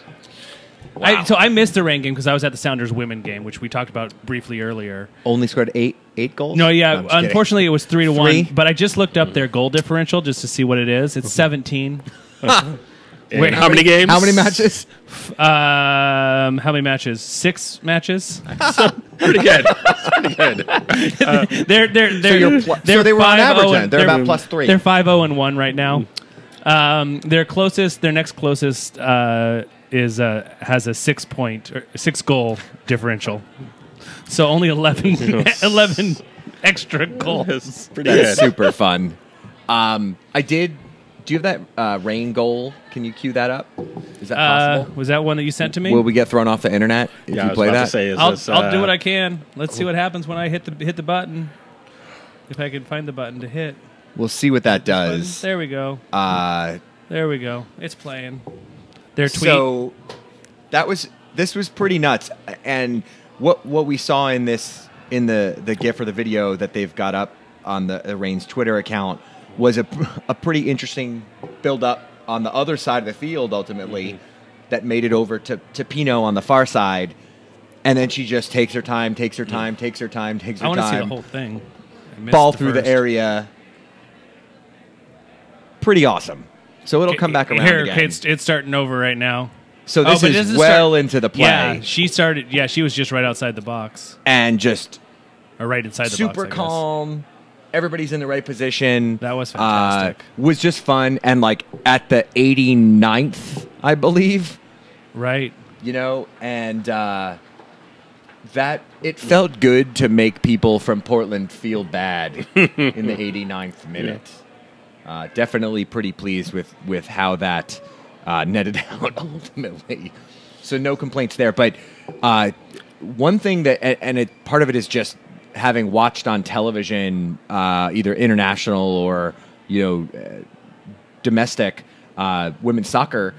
Wow. So I missed the Reign game because I was at the Sounders women game, which we talked about briefly earlier. Only scored eight goals? No, yeah. I'm just kidding. Unfortunately, it was 3-1. 3? But I just looked up their goal differential just to see what it is. It's 17. And how many games? How many matches? How many matches? 6 matches. Pretty good. That's pretty good. They're So they were on 5-0 average then. and- They're about plus 3. They're 5-0-1 right now. Their next closest has a 6 goal differential. So only 11 extra goals. It's pretty That's good. super fun. Do you have that rain goal? Can you cue that up? Is that possible? Was that one that you sent to me? Will we get thrown off the internet if Yeah, I you was play about that? to say, is I'll this, do what I can. Let's see what happens when I hit the button. If I can find the button to hit. We'll see what that Button. does. There we go. Uh, There we go. It's playing. Their tweet. So this was pretty nuts. And what we saw in the GIF or the video that they've got up on the Reign's Twitter account was a pretty interesting build up on the other side of the field ultimately that made it over to Pino on the far side. And then she just takes her time. I want to see the whole thing. ball through the area. Pretty awesome. So it'll come back around again. It's starting over right now. So this is well into the play. Yeah, she started. Yeah, she was just right outside the box. And just or right inside the box. Super calm. Everybody's in the right position. That was fantastic. Was just fun. And like at the 89th, I believe. Right. You know, and that it felt good to make people from Portland feel bad in the 89th minute. Yeah. Definitely pretty pleased with how that netted out ultimately. So no complaints there. But one thing that, and part of it is just having watched on television, either international or domestic women's soccer,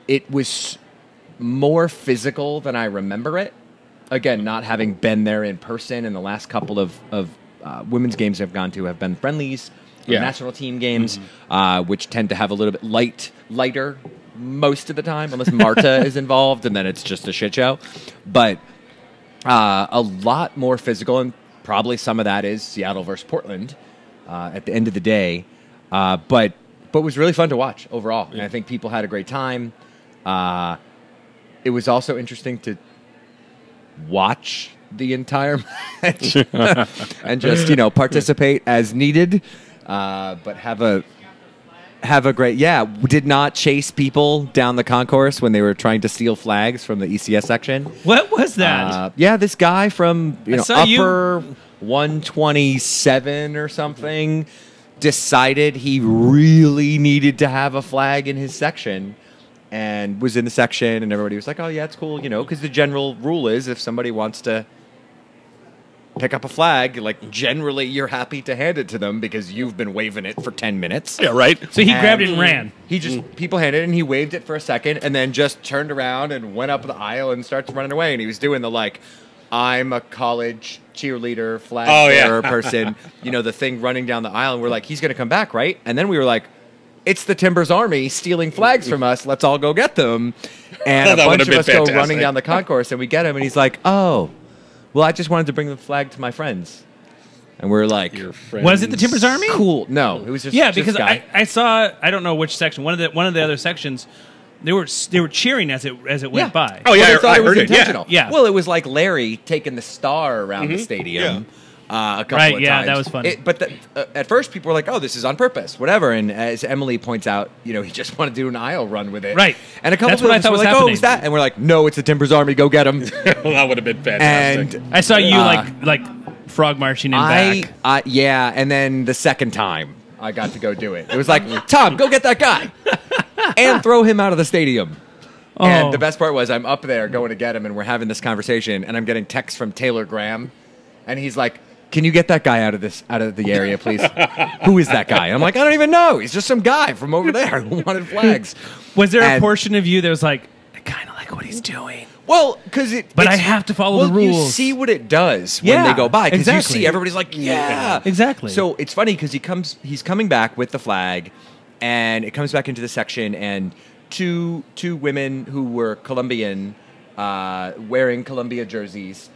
it was more physical than I remember it. Again, not having been there in person, and the last couple of women's games I've gone to have been friendlies, national team games, which tend to have a little bit lighter most of the time, unless Marta is involved, and then it's just a shit show. But a lot more physical, and probably some of that is Seattle versus Portland at the end of the day. But was really fun to watch overall, and I think people had a great time. It was also interesting to watch the entire match and just participate as needed, but have a great did not chase people down the concourse when they were trying to steal flags from the ECS section. What was that? This guy from upper 127 or something decided he really needed to have a flag in his section. And was in the section, and everybody was like, "Oh yeah, it's cool," because the general rule is if somebody wants to pick up a flag, like generally you're happy to hand it to them because you've been waving it for 10 minutes. Yeah, right. So he grabbed it and ran. People handed it, and he waved it for a second, and then just turned around and went up the aisle and starts running away. And he was doing the I'm a college cheerleader flag bearer person, the thing running down the aisle, and we're like, he's going to come back, right? And then we were like, it's the Timbers Army stealing flags from us. Let's all go get them. And a bunch of us go running down the concourse, and we get him, and he's like, oh, well, I just wanted to bring the flag to my friends. And we're like, was it the Timbers Army? Cool. No, it was just because I saw, I don't know which section, one of the other sections, they were cheering as it went by. Oh yeah, I heard it. Intentional. Yeah. Well, it was like Larry taking the star around the stadium. Yeah. A couple of times. Yeah, that was funny. But at first, people were like, "Oh, this is on purpose, whatever." And as Emily points out, he just wanted to do an aisle run with it, right? And a couple of us were like, "Oh, is that?" And we're like, "No, it's the Timbers Army. Go get them." Well, that would have been fantastic. And I saw you like frog marching in back. Yeah, and then the second time I got to go do it, it was like, "Tom, go get that guy and throw him out of the stadium." Oh. And the best part was I'm up there going to get him, and we're having this conversation, and I'm getting texts from Taylor Graham, and he's like, "Can you get that guy out of the area, please?" Who is that guy? And I'm like, I don't even know. He's just some guy from over there who wanted flags. Was there a portion of you that was like, I kind of like what he's doing? Well, because I have to follow the rules. You see what it does when they go by. Because you see everybody's like, yeah. Exactly. So it's funny because he's coming back with the flag, and it comes back into the section, and two women who were Colombian, wearing Colombia jerseys,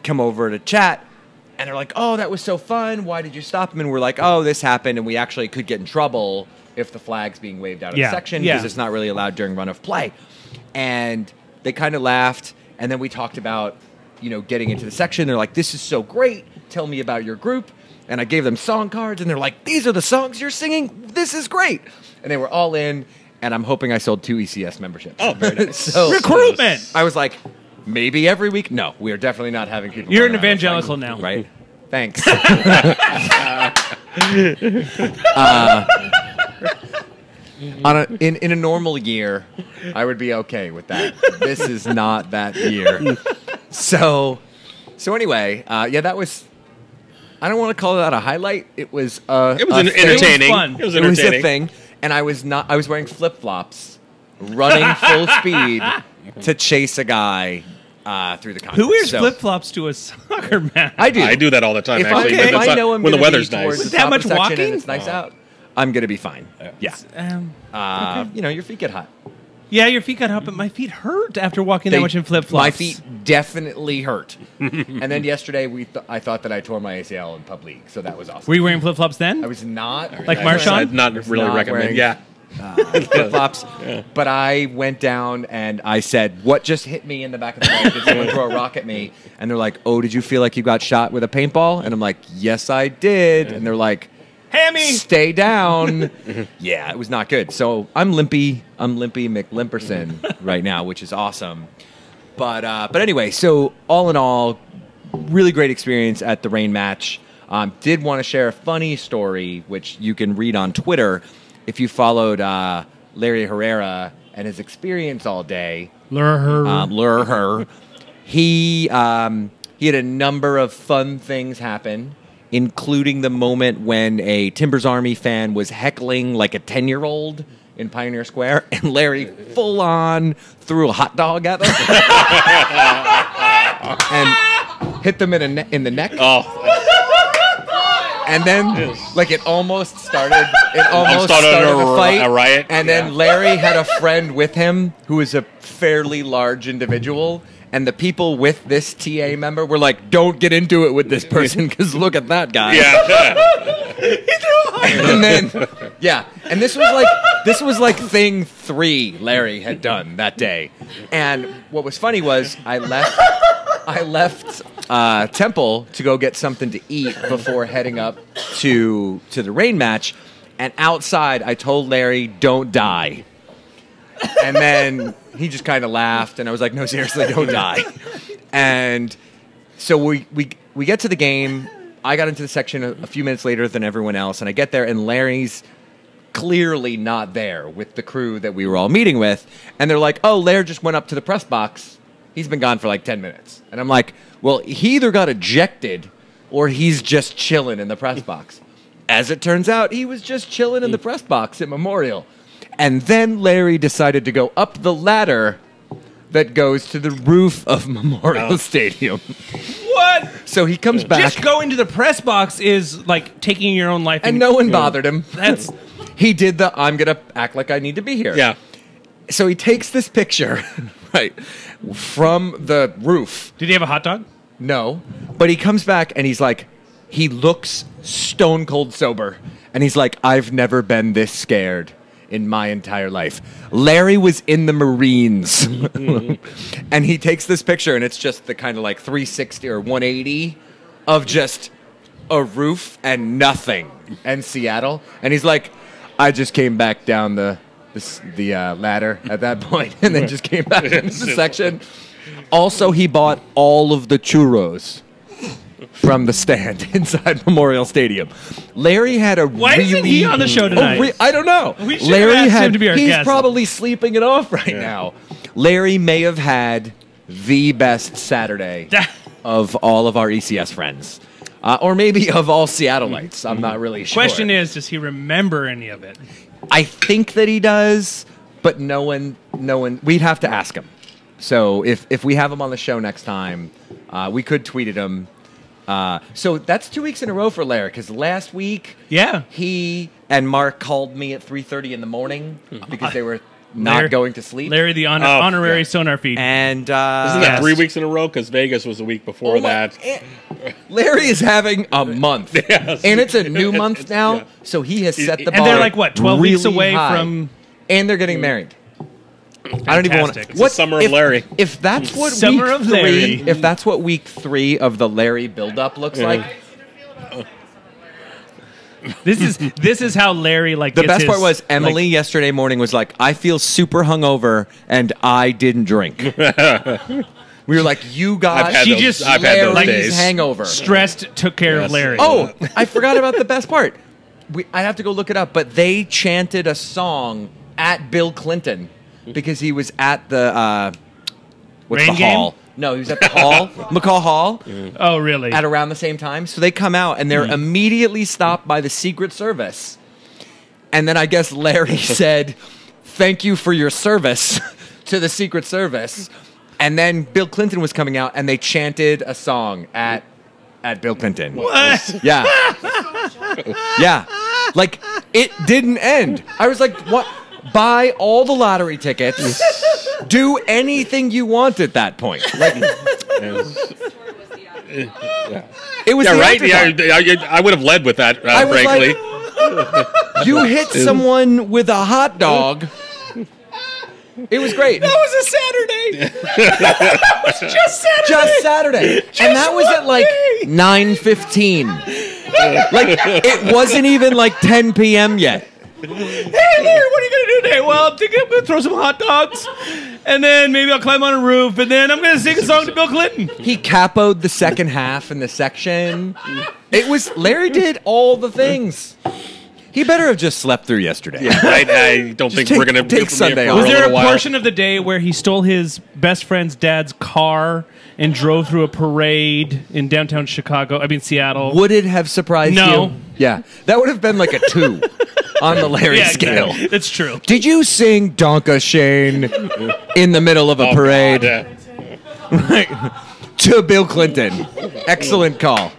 come over to chat. And they're like, "Oh, that was so fun. Why did you stop him?" And we're like, "Oh, this happened, and we actually could get in trouble if the flag's being waved out of the section because it's not really allowed during run of play." And they kind of laughed, and then we talked about, getting into the section. They're like, "This is so great. Tell me about your group." And I gave them song cards, and they're like, "These are the songs you're singing. This is great." And they were all in, and I'm hoping I sold 2 ECS memberships. Oh, very nice. So recruitment. I was like, maybe every week. No, we are definitely not having people. You're an evangelical now, right? Thanks. In a normal year, I would be okay with that. This is not that year. So anyway, that was. I don't want to call that a highlight. It was. It was entertaining. It was fun. It was a thing, and I was wearing flip flops, running full speed to chase a guy through the concourse. Who wears flip flops to a soccer match? I do. I do that all the time. If Actually, I know I'm when the gonna weather's be towards nice. the That top much of the section walking? and it's nice out, I'm gonna be fine. Yeah. Okay. Your feet get hot. Yeah, your feet got hot, but my feet hurt after walking that much in flip-flops. My feet definitely hurt. And then yesterday, I thought that I tore my ACL in pub league, so that was awesome. Were you wearing flip-flops then? I was not. Like Marshawn? I'd not really not recommend. wearing- Yeah. Flip-flops. But I went down and I said, what just hit me in the back of the head? Did someone throw a rock at me? And they're like, oh, did you feel like you got shot with a paintball? And I'm like, yes, I did. And they're like, Hammy! stay down. Yeah, it was not good. So I'm Limpy McLimperson right now, which is awesome. But anyway, so all in all, really great experience at the rain match. Did want to share a funny story, which you can read on Twitter if you followed Larry Herrera and his experience all day. Lure her. He had a number of fun things happen, including the moment when a Timbers Army fan was heckling like a 10-year-old in Pioneer Square, and Larry full on threw a hot dog at them and hit them in the neck. Oh, And then, like, it almost started. It almost started a fight, a riot. And then Larry had a friend with him who is a fairly large individual. And the people with this TA member were like, "Don't get into it with this person because look at that guy." yeah. And then, yeah, and this was like thing 3 Larry had done that day. And what was funny was I left Temple to go get something to eat before heading up to the rain match. And outside, I told Larry, "Don't die." And then he just kind of laughed, and I was like, "No, seriously, don't die." And so we get to the game. I got into the section a few minutes later than everyone else, and I get there, and Larry's clearly not there with the crew that we were all meeting with. And they're like, "Oh, Larry just went up to the press box. He's been gone for like 10 minutes." And I'm like, well, he either got ejected or he's just chilling in the press box. As it turns out, he was just chilling in the press box at Memorial. And then Larry decided to go up the ladder that goes to the roof of Memorial Stadium. What? So he comes back. Just going to the press box is like taking your own life. And no one bothered him. That's He did the, I'm going to act like I need to be here. Yeah. So he takes this picture, right, from the roof. Did he have a hot dog? No. But he comes back and he's like, he looks stone cold sober. And he's like, I've never been this scared in my entire life. Larry was in the Marines. And he takes this picture and it's just the kind of like 360 or 180 of just a roof and nothing and Seattle. And he's like, I just came back down the ladder at that point and then just came back into the section. Also, he bought all of the churros from the stand inside Memorial Stadium. Larry had a Why isn't he on the show tonight? I don't know. We should have asked him to be our he's guest. probably sleeping it off right now. Larry may have had the best Saturday of all of our ECS friends. Or maybe of all Seattleites. I'm not really sure. Question is, does he remember any of it? I think that he does, but no one, we'd have to ask him. So if we have him on the show next time, we could tweet at him. So that's 2 weeks in a row for Larry, because last week, Yeah. he and Mark called me at 3:30 in the morning because they were not going to sleep. Larry, the honorary SonarFeed. And Isn't that 3 weeks in a row? Because Vegas was the week before that. Larry is having a month. Yes. And it's a new month now, yeah. so he has set the bar And they're like, what, 12 weeks really away high. from... And they're getting married. I don't even want to. Fantastic. It's the summer of Larry. If that's what Summer week of 3, Larry. if that's what week 3 of the Larry buildup looks like, This is how Larry the gets best his, part was Emily yesterday morning was like, I feel super hungover and I didn't drink. We were like, you got I've had She those- just I've had those Larry's days. hangover. stressed took care of Yes. Larry. Oh, I forgot about the best part. I have to go look it up, but they chanted a song at Bill Clinton because he was at the what's Rain the game? hall? No, he was at the hall, McCall Hall, Oh, really? at around the same time. So they come out and they're immediately stopped by the Secret Service. And then I guess Larry said, "Thank you for your service," to the Secret Service. And then Bill Clinton was coming out and they chanted a song at Bill Clinton. What? Yeah. Yeah. Like, it didn't end. I was like, what? buy all the lottery tickets, do anything you want at that point. Like, it was the right. afterthought. Yeah, I would have led with that, I was frankly. like, you hit someone with a hot dog. It was great. That was a Saturday. That was just Saturday. Just Saturday. And that was at like 9:15. Like, it wasn't even like 10 p.m. yet. Hey, what are you going to do today? Well, I'm thinking I'm going to throw some hot dogs, and then maybe I'll climb on a roof, and then I'm going to sing a song to Bill Clinton. He capoed the second half in the section. Larry did all the things. He better have just slept through yesterday. Yeah, I don't think we're going to take Sunday for off. Was there a while. portion of the day where he stole his best friend's dad's car and drove through a parade in downtown Seattle? Would it have surprised No. you? Yeah. That would have been like a 2 on the Larry scale. Exactly. That's true. Did you sing Donka Shane in the middle of a parade? God, To Bill Clinton. Excellent call.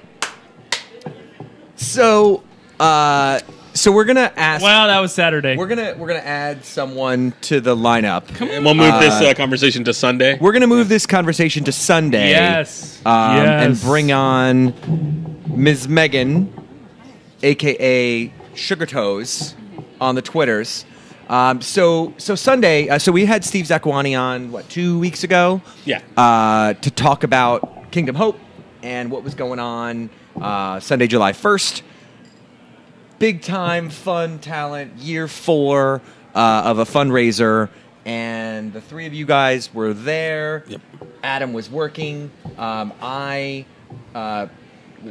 So we're gonna ask. Wow, that was Saturday. We're gonna add someone to the lineup. And we'll move this conversation to Sunday. We're gonna move this conversation to Sunday. Yes. And Yes. bring on Ms. Megan, aka Sugar Toes, on the Twitters. So Sunday. So we had Steve Zakwani on 2 weeks ago. Yeah. To talk about Kingdom Hope and what was going on Sunday, July 1st. Big time, fun talent, year 4 of a fundraiser, and the 3 of you guys were there. Yep. Adam was working. I You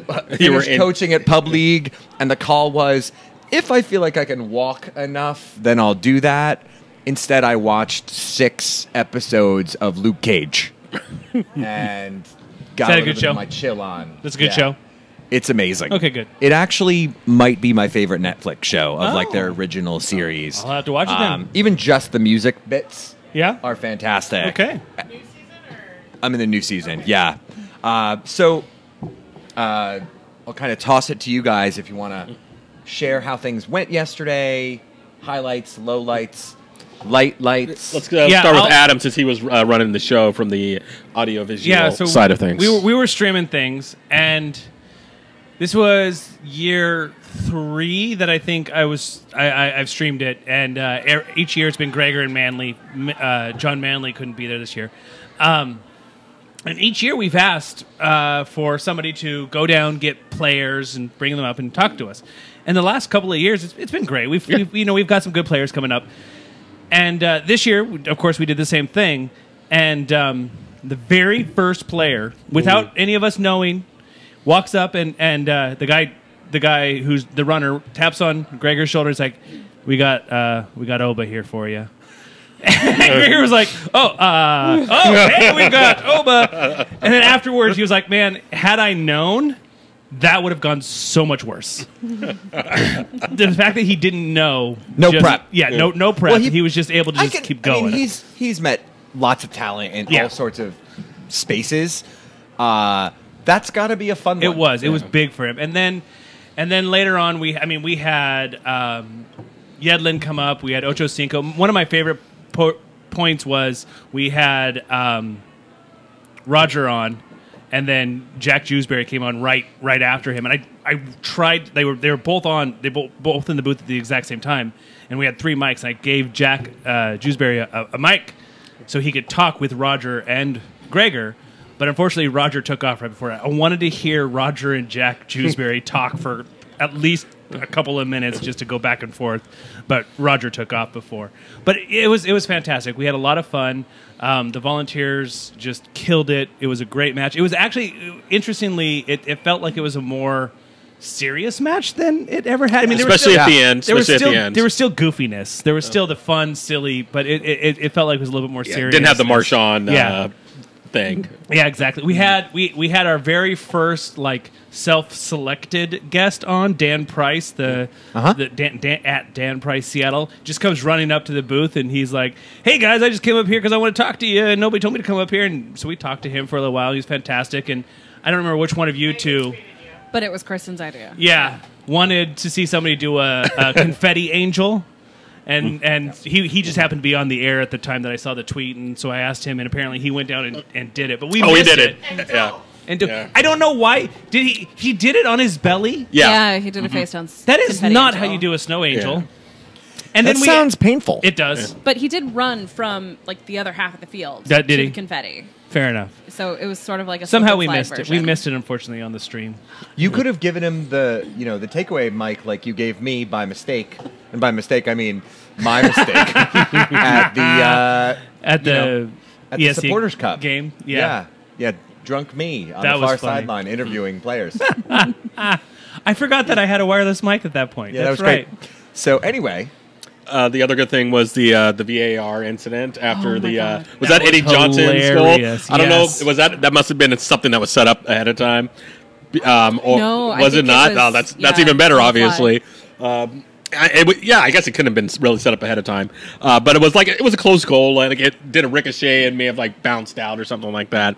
were finished in- coaching at Pub League, and the call was, if I feel like I can walk enough, then I'll do that. Instead, I watched 6 episodes of Luke Cage and got that a a little good bit show? of my chill on. That's a good Yeah. show. It's amazing. Okay, good. It actually might be my favorite Netflix show of like their Oh. original series. I'll have to watch it then. Even just the music bits Yeah? are fantastic. Okay. I'm in the new season. Yeah. So I'll kind of toss it to you guys if you want to share how things went yesterday, highlights, lowlights, lights. Let's Yeah, start with I'll- Adam since he was running the show from the audio-visual side of things. We were streaming things, and this was year 3 that I think I've streamed it, and each year it's been Gregor and Manley. John Manley couldn't be there this year. And each year we've asked for somebody to go down, get players, and bring them up and talk to us. And the last couple of years, it's been great. We've got some good players coming up. And this year, of course, we did the same thing. And the very first player, without any of us knowing, walks up and the guy who's the runner taps on Gregor's shoulder. He's like, "We got Oba here for you." And Gregor was like, hey, we got Oba. And then afterwards, he was like, "Man, had I known, that would have gone so much worse." The fact that he didn't know, No prep. Yeah, no prep. Well, he was just able to just keep going. I mean, he's met lots of talent in Yeah. all sorts of spaces. That's got to be a fun one. It was big for him. And then later on, we had Yedlin come up. We had Ocho Cinco. One of my favorite points was we had Roger on, and then Jack Jewsbury came on right after him. And I tried. They were both on. They both in the booth at the exact same time, and we had 3 mics. And I gave Jack Jewsbury a mic so he could talk with Roger and Gregor. But unfortunately, Roger took off right before that. I wanted to hear Roger and Jack Jewsbury talk for at least a couple of minutes just to go back and forth. But Roger took off before. But it was fantastic. We had a lot of fun. The volunteers just killed it. It was a great match. It was actually, interestingly, it felt like it was a more serious match than it ever had. I mean, especially at the end. There was still still goofiness. There was still the fun, silly, but it felt like it was a little bit more serious. Didn't have the Marshawn thing. Yeah, exactly. We had our very first self-selected guest on, Dan Price, the Dan Price Seattle, just comes running up to the booth and he's like, "Hey guys, I just came up here because I want to talk to you, and nobody told me to come up here." And so we talked to him for a little while. He was fantastic, and I don't remember which one of you two. But it was Kristen's idea. Yeah, wanted to see somebody do a confetti angel. and he just happened to be on the air at the time that I saw the tweet, and so I asked him, and apparently he went down and did it. But we he missed did it. Yeah. And Yeah. I don't know why. Did he did it on his belly? Yeah. he did a face down. That is confetti not angel. how you do a snow angel. Yeah. And That then sounds painful. It does. But he did run from like the other half of the field That did to he? the confetti. Fair enough. So it was sort of like a Somehow slip and we slide missed it. version. We missed it, unfortunately, on the stream. You could have given him the takeaway mic like you gave me by mistake, and by mistake I mean my mistake at the ESC Supporters Cup game. Yeah. Drunk me on That the was far funny. sideline interviewing players. I forgot that I had a wireless mic at that point. Yeah, That's that was right. great. So anyway, The other good thing was the VAR incident after Oh my the God. was That that Eddie was Johnson's goal? hilarious, I don't yes. know. Was that must have been something that was set up ahead of time? Or No, I was it think it not? was- No, that's yeah, even better. on the fly. Obviously, I guess it couldn't have been really set up ahead of time. But it was a close goal. Like it did a ricochet and may have like bounced out or something like that.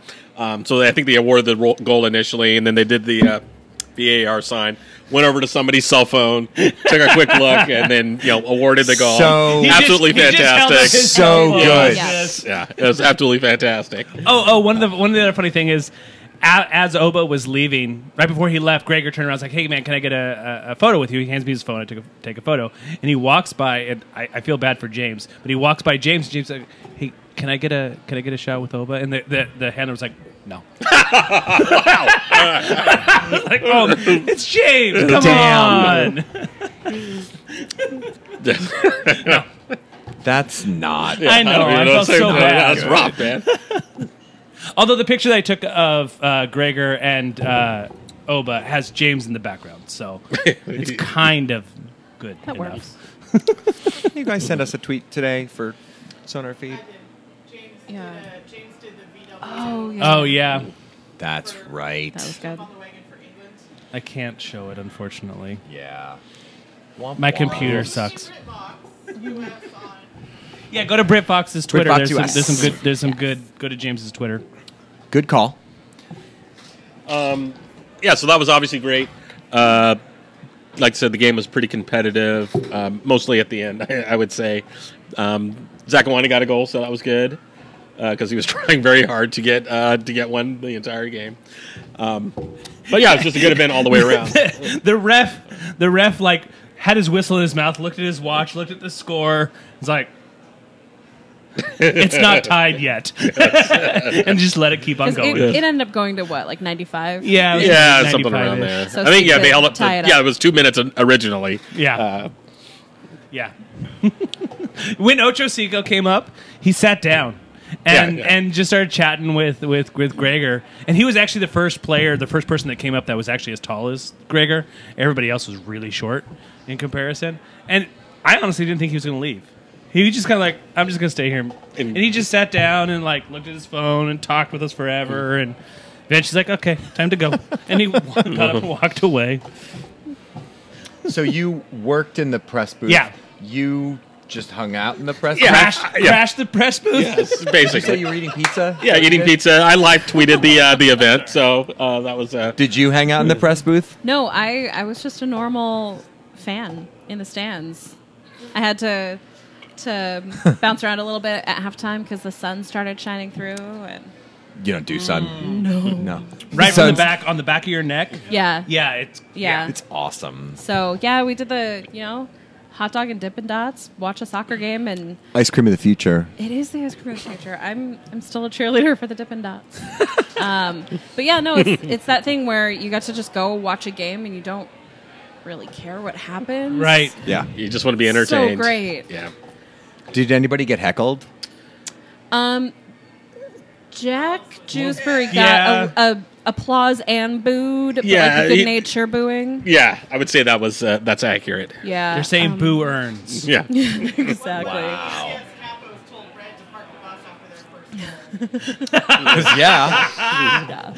So I think they awarded the goal initially, and then they did the VAR sign. Went over to somebody's cell phone, took a quick look, and then awarded the goal. So- absolutely He just held up fantastic. his So phone. good. Yes. Yeah, it was absolutely fantastic. One of the other funny thing is, as Oba was leaving, right before he left, Gregor turned around and was like, "Hey man, can I get a photo with you?" He hands me his phone. I take a photo, and he walks by, and I feel bad for James, but he walks by James. James like, "Hey, can I get a shot with Oba?" And the handler was like, "No." Like, oh, it's James. Come on. No. that's not. I know. I felt so bad. That's rough, man. Although the picture that I took of Gregor and Oba has James in the background, so it's kind of good. That enough. works. You guys sent us a tweet today for SonarFeed. Yeah. James did the VW Oh yeah. Oh yeah, That's right. That was good. on the wagon for England. I can't show it unfortunately. Yeah. My computer sucks. BritBox US on Yeah, go to BritBox's Twitter. BritBox There's US. some good. There's some good. Go to James's Twitter. Good call. Yeah, so that was obviously great. Like I said, the game was pretty competitive, mostly at the end, I would say. Zakawani got a goal, so that was good because he was trying very hard to get one the entire game. But yeah, it was just a good event all the way around. The ref like had his whistle in his mouth, looked at his watch, looked at the score. It's like, it's not tied yet, and just let it keep on 'Cause going. it ended up going to what, like 95? Yeah, it was Yeah, 95-ish. something around there. So I think she they could held up. tie it Yeah, up. it was 2 minutes originally. Yeah. Yeah. When Ocho Cinco came up, he sat down and just started chatting with Gregor. And he was actually the first person that came up that was actually as tall as Gregor. Everybody else was really short in comparison. And I honestly didn't think he was going to leave. He was just kind of like, I'm just going to stay here. And he just sat down and like looked at his phone and talked with us forever. And then she's like, okay, time to go. And he got up and walked away. So you worked in the press booth. Yeah. You just hung out in the press Yeah. booth. Crashed the press booth. Yes, Did you say basically. you were eating pizza? Yeah, eating pizza. I live tweeted the event, so that was. Did you hang out in the press booth? No, I was just a normal fan in the stands. I had to bounce around a little bit at halftime because the sun started shining through. And You don't do sun. No. Right Sun's- on the back of your neck. yeah, Yeah, it's yeah. It's awesome. So yeah, we did the hot dog and Dippin' Dots, watch a soccer game, and Ice cream of the future. it is the ice cream of the future. I'm still a cheerleader for the Dippin' Dots. But yeah, no, it's that thing where you got to just go watch a game and you don't really care what happens. right. Yeah. You just want to be entertained. So great. Yeah. Did anybody get heckled? Jack Jewsbury got Yeah. a applause and booed, but Yeah, like a good nature booing. Yeah, I would say that's accurate. Yeah, They're saying boo earns. Yeah. exactly. Yes, Capos told Red to park the bus after their first goal. Yeah.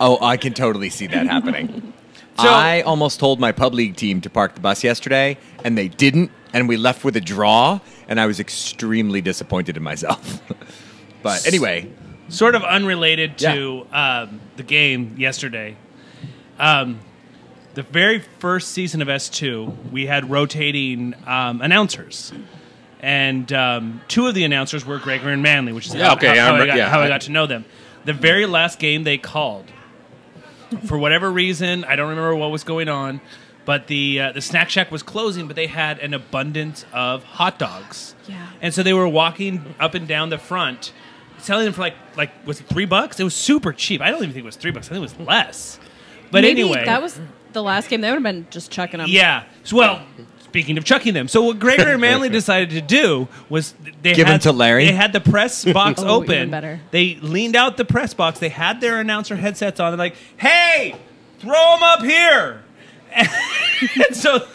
Oh, I can totally see that happening. So- I almost told my pub league team to park the bus yesterday, and they didn't, and we left with a draw, and I was extremely disappointed in myself. But anyway, Sort of unrelated to the game yesterday. The the very first season of S2, we had rotating announcers. And two of the announcers were Gregor and Manley, which is how I got to know them. The very last game they called, for whatever reason, I don't remember what was going on, but the Snack Shack was closing, but they had an abundance of hot dogs. Yeah. And so they were walking up and down the front, selling them for like was it $3? It was super cheap. I don't even think it was $3. I think it was less. But Maybe anyway, that was the last game. They would have been just chucking them. yeah. So, well, speaking of chucking them, so what Gregor and Manley decided to do was they Give them to Larry? They had the press box Oh, open. even better. They leaned out the press box. They had their announcer headsets on. They're like, "Hey, throw them up here!" And so, so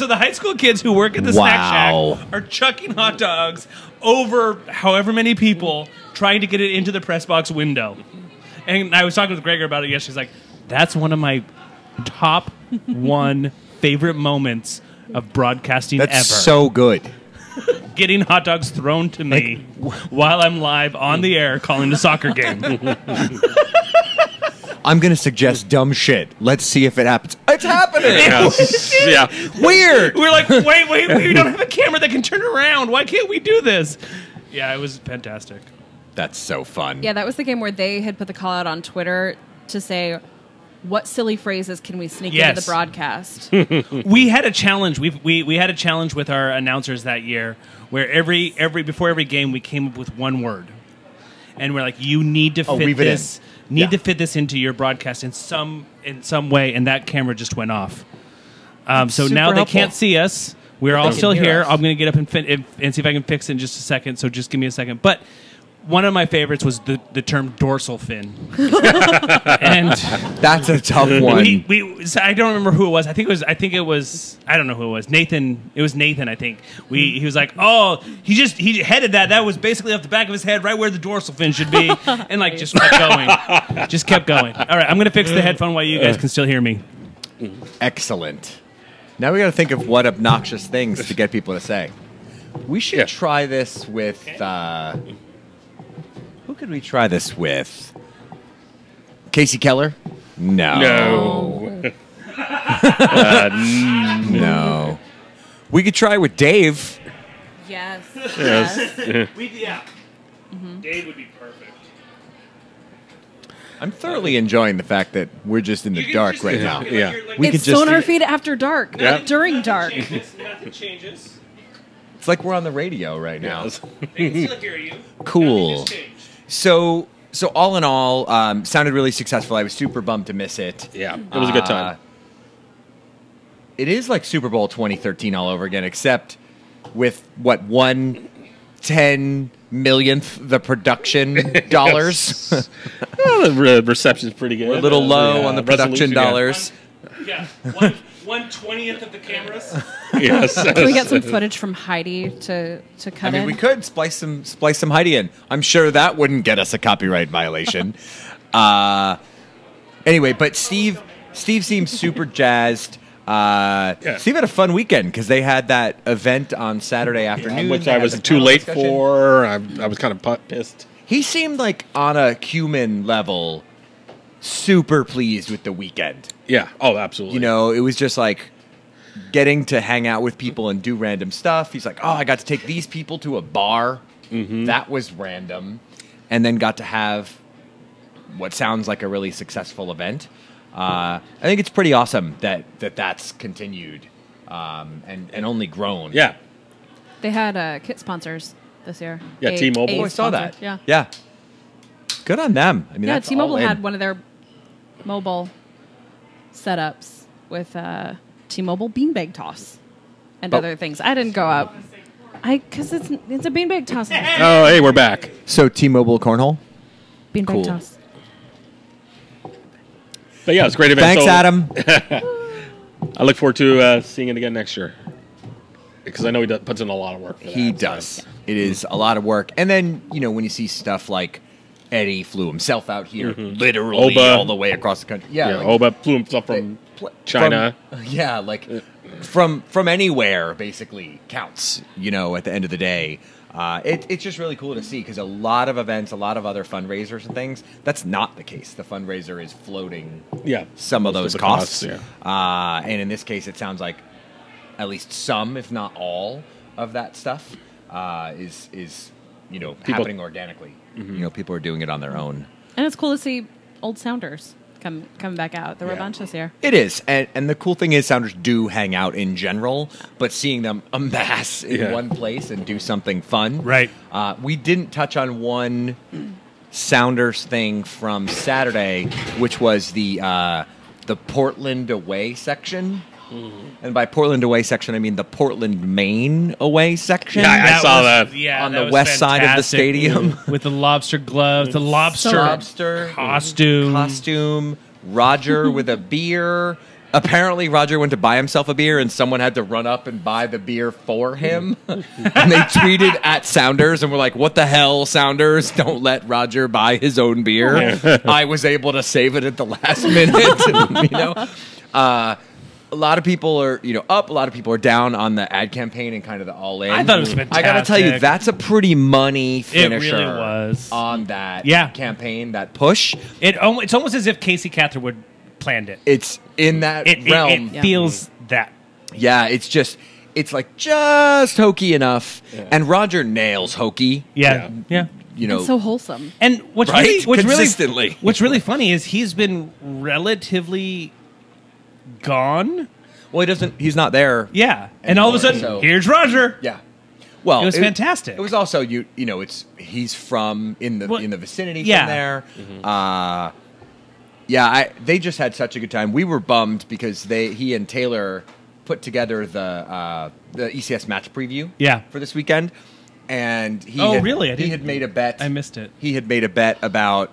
the high school kids who work at the Snack Shack are chucking hot dogs over however many people trying to get it into the press box window. And I was talking with Gregor about it yesterday. He's like, "That's one of my top one favorite moments of broadcasting ever. That's so good. Getting hot dogs thrown to me while I'm live on the air calling a soccer game." I'm going to suggest dumb shit. Let's see if it happens. It's happening. Yeah. Weird. We're like, wait, we don't have a camera that can turn around. Why can't we do this? Yeah, it was fantastic. That's so fun. Yeah, that was the game where they had put the call out on Twitter to say, what silly phrases can we sneak into the broadcast? We had a challenge. We had a challenge with our announcers that year where every before every game we came up with one word. And we're like, you need to fit this. To fit this into your broadcast in some way, and that camera just went off. So now they can't see us. We're all still here. I'm going to get up and see if I can fix it in just a second. So just give me a second. But one of my favorites was the term dorsal fin, and that's a tough one. So I don't remember who it was. I think it was. I don't know who it was. Nathan. It was Nathan. I think he was like, oh, he headed that. That was basically off the back of his head, right where the dorsal fin should be, and like just kept going, just kept going. All right, I'm gonna fix the headphone while you guys can still hear me. Excellent. Now we got to think of what obnoxious things to get people to say. We should try this with. Who could we try this with? Casey Keller? No. No. We could try with Dave. Yes. Dave would be perfect. I'm thoroughly enjoying the fact that we're just in the dark right now. Yeah. We It's could just SonarFeed after dark, not during dark. Nothing changes. It's like we're on the radio right now. They can still hear you. Cool. Nothing has changed. So all in all, sounded really successful. I was super bummed to miss it. Yeah, it was a good time. It is like Super Bowl 2013 all over again, except with what 1/10 millionth the production dollars. Well, the reception's pretty good. We're a little low on the production dollars. 1/20th of the cameras. Yes. Can we get some footage from Heidi to cut I mean, in? we could splice some Heidi in. I'm sure that wouldn't get us a copyright violation. Anyway, but Steve seems super jazzed. Steve had a fun weekend because they had that event on Saturday afternoon, which I was too late for. I was kind of pissed. He seemed like on a human level, super pleased with the weekend. Yeah. Oh, absolutely. You know, it was just like getting to hang out with people and do random stuff. He's like, oh, I got to take these people to a bar. Mm-hmm. That was random. And then got to have what sounds like a really successful event. I think it's pretty awesome that's continued and only grown. Yeah. They had kit sponsors this year. Yeah, T-Mobile. Oh, I saw that. Yeah. Yeah. Good on them. I mean, that's T-Mobile all in. had one of their mobile setups with T-Mobile beanbag toss and other things. I didn't go out because it's a beanbag toss. Oh, hey, we're back. So T-Mobile cornhole. Beanbag Cool. toss. But yeah, it's a great event. Thanks, So, Adam. I look forward to seeing it again next year because I know he puts in a lot of work. For that, He so. does. It is a lot of work. And then, you know, when you see stuff like Eddie flew himself out here, literally Oba. all the way across the country. Yeah, like, Oba flew himself from China. From anywhere basically counts, you know, at the end of the day. It's just really cool to see because a lot of events, a lot of other fundraisers and things, that's not the case. The fundraiser is floating some of those costs. And in this case, it sounds like at least some, if not all, of that stuff is happening organically. People are doing it on their own. And it's cool to see old Sounders come back out. There were a bunch this year. It is. And the cool thing is Sounders do hang out in general, but seeing them amass in one place and do something fun. Right. We didn't touch on one Sounders thing from Saturday, which was the Portland away section. And by Portland away section, I mean the Portland, Maine away section. Yeah, I saw that. Yeah, on the west side of the stadium. With the lobster gloves, the lobster costume, Roger with a beer. Apparently, Roger went to buy himself a beer, and someone had to run up and buy the beer for him. And they tweeted at Sounders and were like, "What the hell, Sounders? Don't let Roger buy his own beer." I was able to save it at the last minute. A lot of people are, up. A lot of people are down on the ad campaign and kind of the all-in. I thought it was fantastic. I got to tell you, that's a pretty money finisher. It really was. On that campaign, that push. It's almost as if Casey Catherwood planned it. It's in that realm. It feels that. Yeah, it's just hokey enough. Yeah. And Roger nails hokey. Yeah. It's so wholesome. And what's consistently. What's really funny is he's been relatively gone. Well, he's not there. Yeah. And all of a sudden, here's Roger. Yeah. Well, it was fantastic. It was also he's from in the vicinity from there. They just had such a good time. We were bummed because he and Taylor put together the ECS match preview for this weekend. And he had made a bet. I missed it. He had made a bet about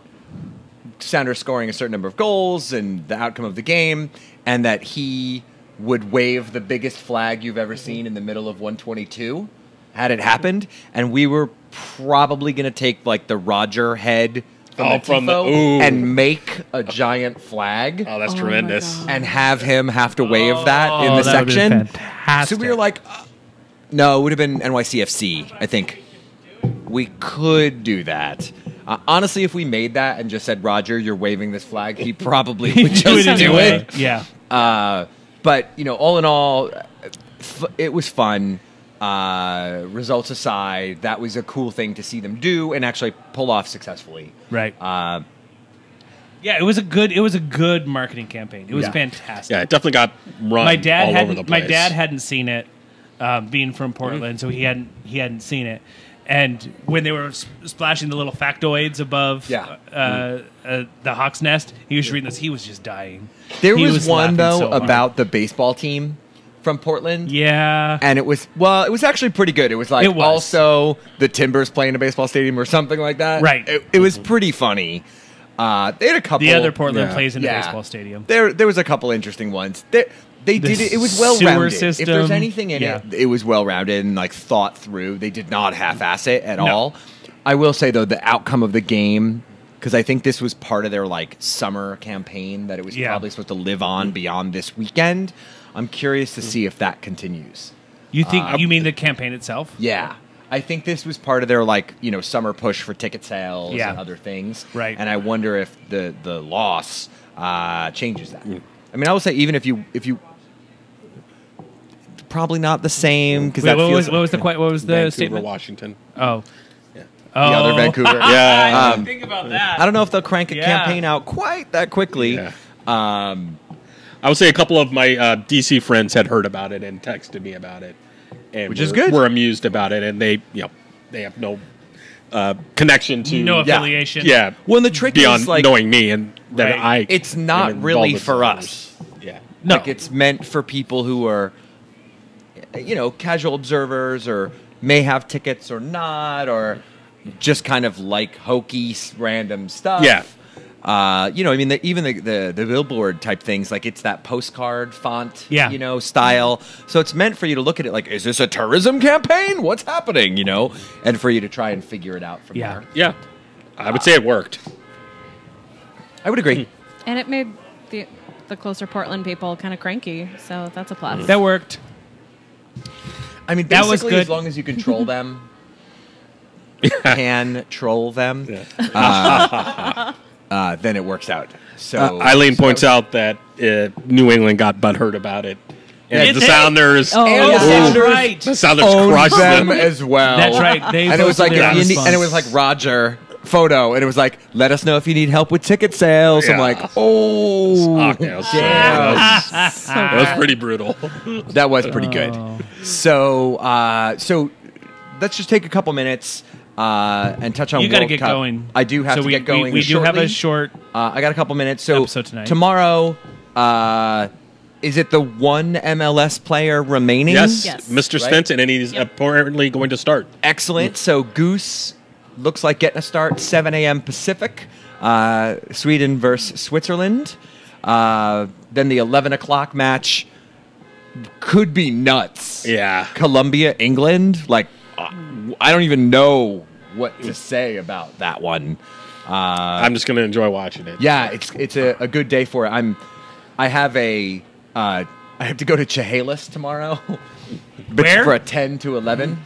Sounders scoring a certain number of goals and the outcome of the game, and that he would wave the biggest flag you've ever seen in the middle of 122 had it happened. And we were probably going to take the Roger head from the tifo and make a giant flag. Oh, that's tremendous. And have him have to wave that in the section. So we were like, no, it would have been NYCFC, I think. We could do that. Honestly, if we made that and just said, Roger, you're waving this flag, he probably would just do it. Yeah. But, all in all, it was fun. Results aside, that was a cool thing to see them do and actually pull off successfully. Right. It was a good marketing campaign. It was fantastic. Yeah, it definitely got run all over the place. My dad hadn't seen it, being from Portland, so he hadn't seen it. And when they were splashing the little factoids above the Hawk's Nest, he was reading this. He was just dying. There was one, though, about the baseball team from Portland. Yeah. And it was actually pretty good. It was also the Timbers playing a baseball stadium or something like that. Right. It was pretty funny. They had a couple. The other Portland plays in a baseball stadium. There was a couple interesting ones. They did it. It was well rounded. If there's anything in it, it was well rounded and thought through. They did not half-ass it at all. I will say though, the outcome of the game, because I think this was part of their summer campaign that it was probably supposed to live on beyond this weekend. I'm curious to see if that continues. You think? You mean the campaign itself? Yeah. I think this was part of their summer push for ticket sales and other things. Right. And I wonder if the loss changes that. I mean, I would say even if you probably not the same because what was the Vancouver, statement? Washington. Oh. Yeah. The other Vancouver. I didn't think about that. I don't know if they'll crank a campaign out quite that quickly. Yeah. I would say a couple of my DC friends had heard about it and texted me about it, and which is good. Were amused about it, and they have no connection to no affiliation. Yeah. Well, the trick beyond is knowing me and that it's not really for us. Yeah. No. It's meant for people who are casual observers or may have tickets or not, or just kind of hokey random stuff. Yeah. Even the billboard type things, it's that postcard font, style. So it's meant for you to look at it is this a tourism campaign? What's happening? And for you to try and figure it out from there. Yeah. I would say it worked. I would agree. And it made the closer Portland people kind of cranky, so that's a plus. That worked. I mean, that was basically, good. as long as you control them, can troll them, then it works out. So Eileen points out that New England got butthurt about it. And the Sounders, that's right. The Sounders owned crushed them them. as well. That's right. They And it was like posted their if you need- response. and it was like Roger photo, and it was like, let us know if you need help with ticket sales. I'm Yeah. like, oh, That was, damn. that was pretty brutal. That was pretty good. So let's just take a couple minutes and touch on You got to World get Cup. going. I do have So to we, get going. We do have a shortly. short. I got a couple minutes. So episode tonight. tomorrow, is it the one MLS player remaining? Yes, Yes. Mr. Right? Stenton, and he's apparently going to start. Excellent. So Goose looks like getting a start 7 a.m. Pacific. Sweden versus Switzerland. Then the 11 o'clock match could be nuts. Yeah. Colombia, England. Like, I don't even know what to say about that one. I'm just going to enjoy watching it. Yeah, it's a good day for it. I have to go to Chehalis tomorrow. Where? For a 10 to 11.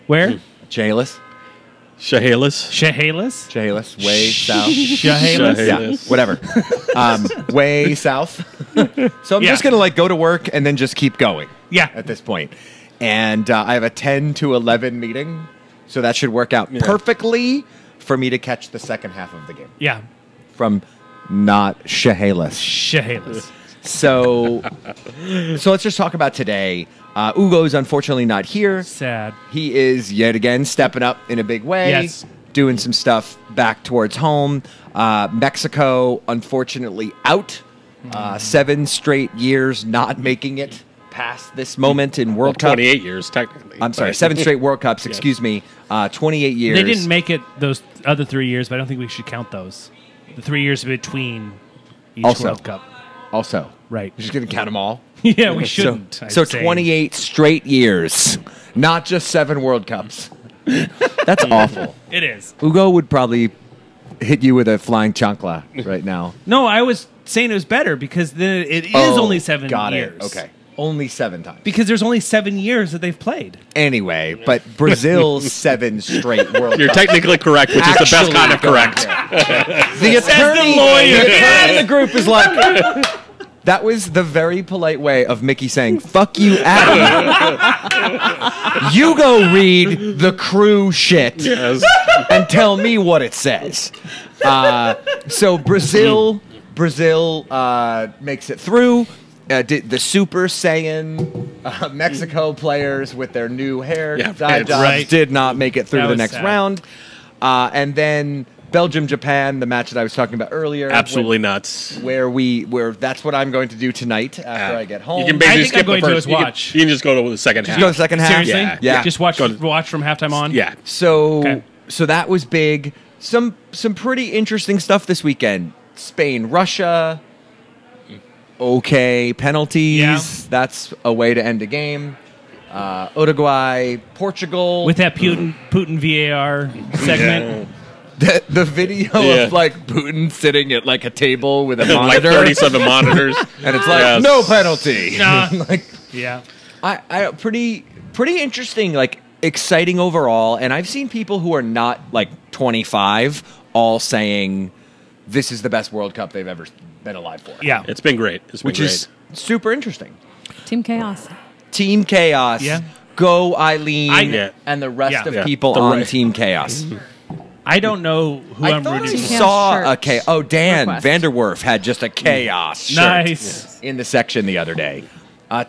Where? Chehalis. Shahalis. Chehalis? Chehalis, way south. Chehalis? Yeah, Chehalis. whatever. Way south. So I'm Yeah. just gonna go to work and then just keep going. Yeah. At this point, and I have a 10 to 11 meeting, so that should work out perfectly for me to catch the second half of the game Yeah. from not Chehalis. Chehalis. So let's just talk about today. Ugo's unfortunately not here. Sad. He is yet again stepping up in a big way. Yes. Doing some stuff back towards home. Mexico, unfortunately, out. 7 straight years not making it past this moment in World Cup. 28 years, technically. I'm sorry, But- 7 straight World Cups, excuse me. 28 years. They didn't make it those other 3 years, but I don't think we should count those. The 3 years between each Also. World Cup. Also. Right. We're just going to count them all. Yeah, we shouldn't. So I'd say. 28 straight years, not just 7 World Cups. That's awful. It is. Ugo would probably hit you with a flying chancla right now. No, I was saying it was better because then it is only 7 got years. It. Okay. Only 7 times. Because there's only 7 years that they've played. Anyway, but Brazil's 7 straight World You're Cups. technically correct, which is the best Actually kind of going correct. there. The attorney, lawyer. the attorney in the group is like, that was the very polite way of Mickey saying, fuck you, Adam. You go read the crew shit Yes. and tell me what it says. So Brazil makes it through. Did the Super Saiyan Mexico players with their new hair Yeah, dye it's jobs right. did not make it through That the was next sad. round. And then Belgium, Japan, the match that I was talking about earlier. Absolutely nuts. Where that's what I'm going to do tonight after I get home. You can I basically think I'm skip going the to first. is watch. You can just go to the second half. Just go to the second half. Seriously? Yeah. Just watch Go to- watch from halftime on? Yeah. So Okay. so that was big. Some pretty interesting stuff this weekend. Spain, Russia. Okay, penalties. Yeah. That's a way to end a game. Uruguay, Portugal. With that Putin VAR segment. the video Yeah. of like Putin sitting at like a table with a Like monitor, 37 monitors. and it's like Yes. no penalty. Nah. Like Yeah. I pretty interesting, like exciting overall. And I've seen people who are not like 25 all saying this is the best World Cup they've ever been alive for. Yeah. It's been great. It's been Which great. is super interesting. Team Chaos. Team Chaos. Yeah. Go Eileen Yeah. and the rest Yeah. of Yeah. people The on right- Team Chaos. I don't know who I I'm thought I rooting for. Chaos saw a shirt chaos. Oh, Dan request. Vanderwerf had just a chaos shirt Nice. in the section the other day.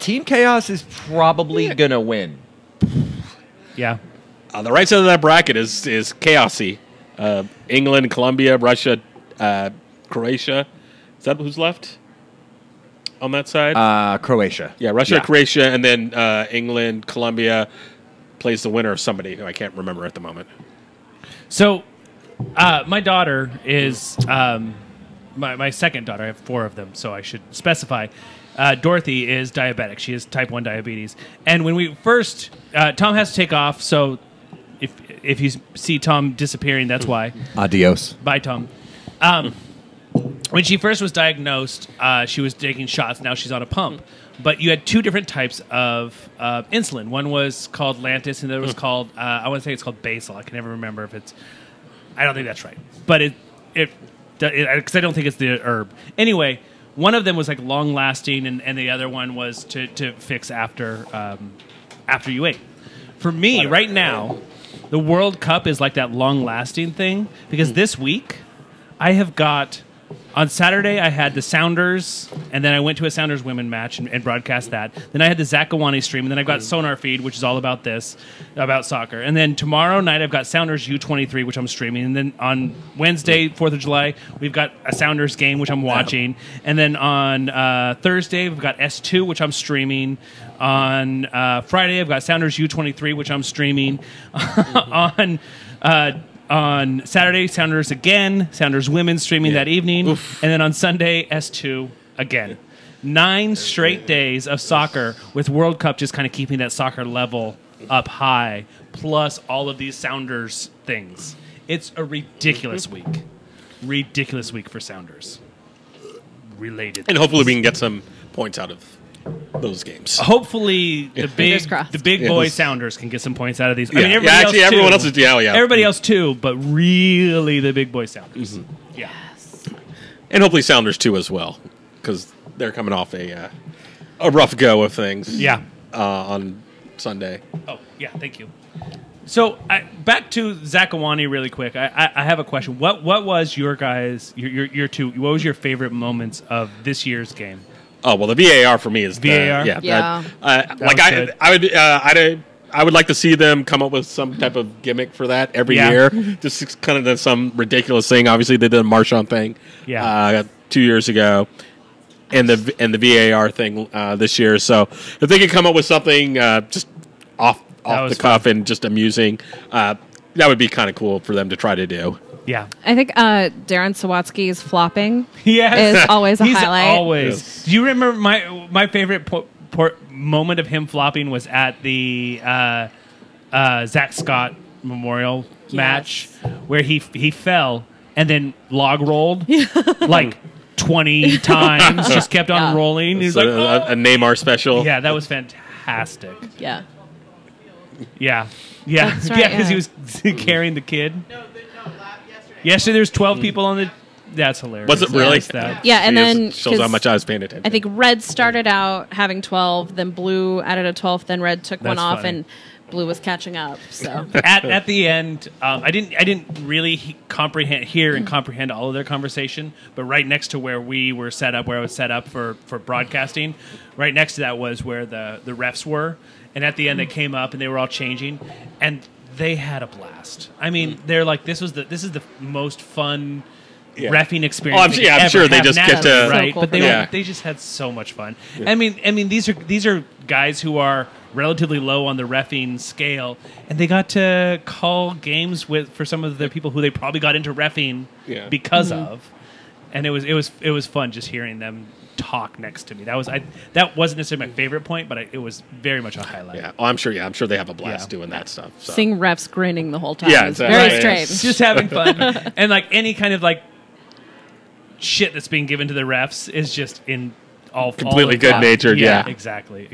Team Chaos is probably gonna win. Yeah. The right side of that bracket is chaosy. England, Colombia, Russia, Croatia. Is that who's left on that side? Croatia. yeah, Russia, Croatia, and then England, Colombia plays the winner of somebody who I can't remember at the moment. So, my daughter is my second daughter. I have 4 of them, so I should specify. Dorothy is diabetic. She has type 1 diabetes. And when we first, Tom has to take off. So, if you see Tom disappearing, that's why. Adios. Bye, Tom. when she first was diagnosed, she was taking shots. Now she's on a pump. But you had two different types of insulin. One was called Lantus, and the other was called, I want to say it's called Basal. I can never remember if it's, I don't think that's right. But because I don't think it's the herb. Anyway, one of them was like long lasting, and the other one was to fix after you ate. For me, right now, the World Cup is like that long lasting thing, because this week I have got. On Saturday, I had the Sounders, and then I went to a Sounders women match and broadcast that. Then I had the Zakawani stream, and then I've got SonarFeed, which is all about about soccer. And then tomorrow night, I've got Sounders U23, which I'm streaming. And then on Wednesday, 4th of July, we've got a Sounders game, which I'm watching. And then on Thursday, we've got S2, which I'm streaming. On Friday, I've got Sounders U23, which I'm streaming. On Saturday, Sounders again, Sounders women streaming that evening, and then on Sunday, S2 again. 9 straight days of soccer with World Cup just kind of keeping that soccer level up high, plus all of these Sounders things. It's a ridiculous week. Ridiculous week for Sounders. Related. And hopefully we can get some points out of those games. Hopefully, the big boy Sounders can get some points out of these. I mean, everyone else is everybody else too, but really the big boy Sounders. Yeah, and hopefully Sounders too as well, because they're coming off a rough go of things. Yeah, on Sunday. Oh yeah, thank you. So back to Zakawani really quick. I have a question. What was your guys your two? What was your favorite moments of this year's game? Oh well, the VAR for me is VAR. I would like to see them come up with some type of gimmick for that every year. Just kind of some ridiculous thing. Obviously, they did a Marshawn thing 2 years ago, and the VAR thing this year. So if they could come up with something just off the cuff and just amusing, that would be kind of cool for them to try to do. Yeah, I think Darren Sawatsky's flopping is always a highlight. Always. Yes. Do you remember my favorite moment of him flopping was at the Zach Scott Memorial match, where he fell and then log rolled like 20 times, just kept on rolling. He was like, a Neymar special. Yeah, that was fantastic. Yeah, because he was carrying the kid. Yesterday, there's 12 people on the. That's hilarious. Was it really? Yeah, and then shows how much I was paying attention. I think Red started out having 12, then Blue added a 12th, then Red took one off, and Blue was catching up. So at the end, I didn't really comprehend all of their conversation, but right next to where we were set up, where I was set up for broadcasting, right next to that was where the refs were, and at the end they came up and they were all changing, and they had a blast. I mean, they're like, this is the most fun reffing experience. I'm sure they just get to right, but they just had so much fun. Yeah. I mean, these are guys who are relatively low on the reffing scale, and they got to call games for some of the people who they probably got into reffing because of, and it was fun just hearing them talk next to me. That wasn't necessarily my favorite point, but it was very much a highlight. Yeah, I'm sure they have a blast doing that stuff. So. Seeing refs grinning the whole time. Yeah, exactly. Very strange. Just having fun, and like any kind of like shit that's being given to the refs is just in all completely good natured. Yeah, exactly.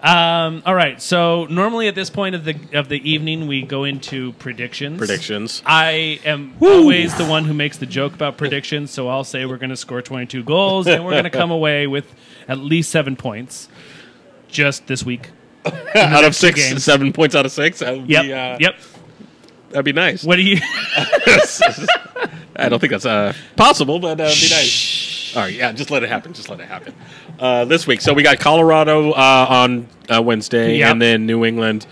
All right, so normally at this point of the evening, we go into predictions. I am always the one who makes the joke about predictions, so I'll say we're going to score 22 goals, and we're going to come away with at least 7 points just this week. Out of 6, 7 points out of 6? Yep. That'd be nice. What do you... I don't think that's possible, but that'd be nice. All right, just let it happen. This week, so we got Colorado on Wednesday, and then New England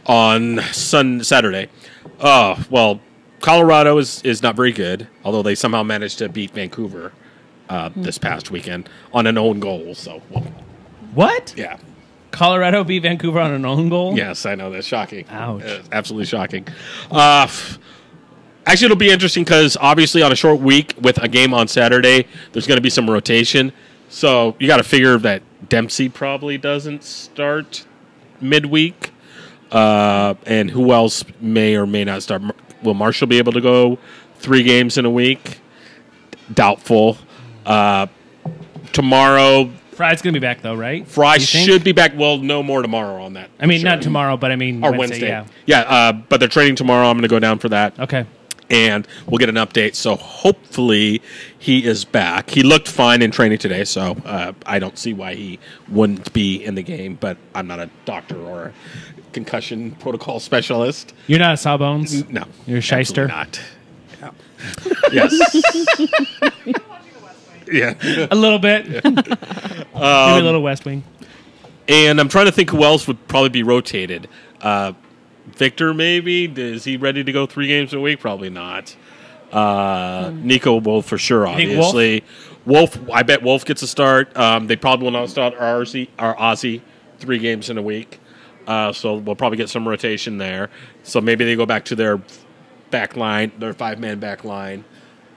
on Saturday. Well, Colorado is not very good, although they somehow managed to beat Vancouver this past weekend on an own goal. So, what? Yeah. Colorado beat Vancouver on an own goal? Yes, I know. That's shocking. Ouch. Absolutely shocking. Actually, it'll be interesting because obviously on a short week with a game on Saturday, there's going to be some rotation. So you got to figure that Dempsey probably doesn't start midweek. And who else may or may not start? Will Marshall be able to go 3 games in a week? doubtful. Tomorrow, Fry's going to be back, though, right? Fry Do you think? should be back. Well, no more tomorrow on that. I mean, sure. not tomorrow, but I mean Or Wednesday. Wednesday. Yeah. But they're training tomorrow. I'm going to go down for that. Okay. And we'll get an update. So hopefully he is back. He looked fine in training today, so I don't see why he wouldn't be in the game. But I'm not a doctor or a concussion protocol specialist. You're not a Sawbones? No. You're a shyster? Not. Yeah. Yes. Yeah. A little bit. Maybe a little West Wing. And I'm trying to think who else would probably be rotated. Victor, maybe? Is he ready to go 3 games a week? Probably not. Nico will for sure, You think obviously. Wolf, I bet Wolf gets a start. They probably will not start our Aussie 3 games in a week. So we'll probably get some rotation there. So maybe they go back to their back line, their 5-man back line.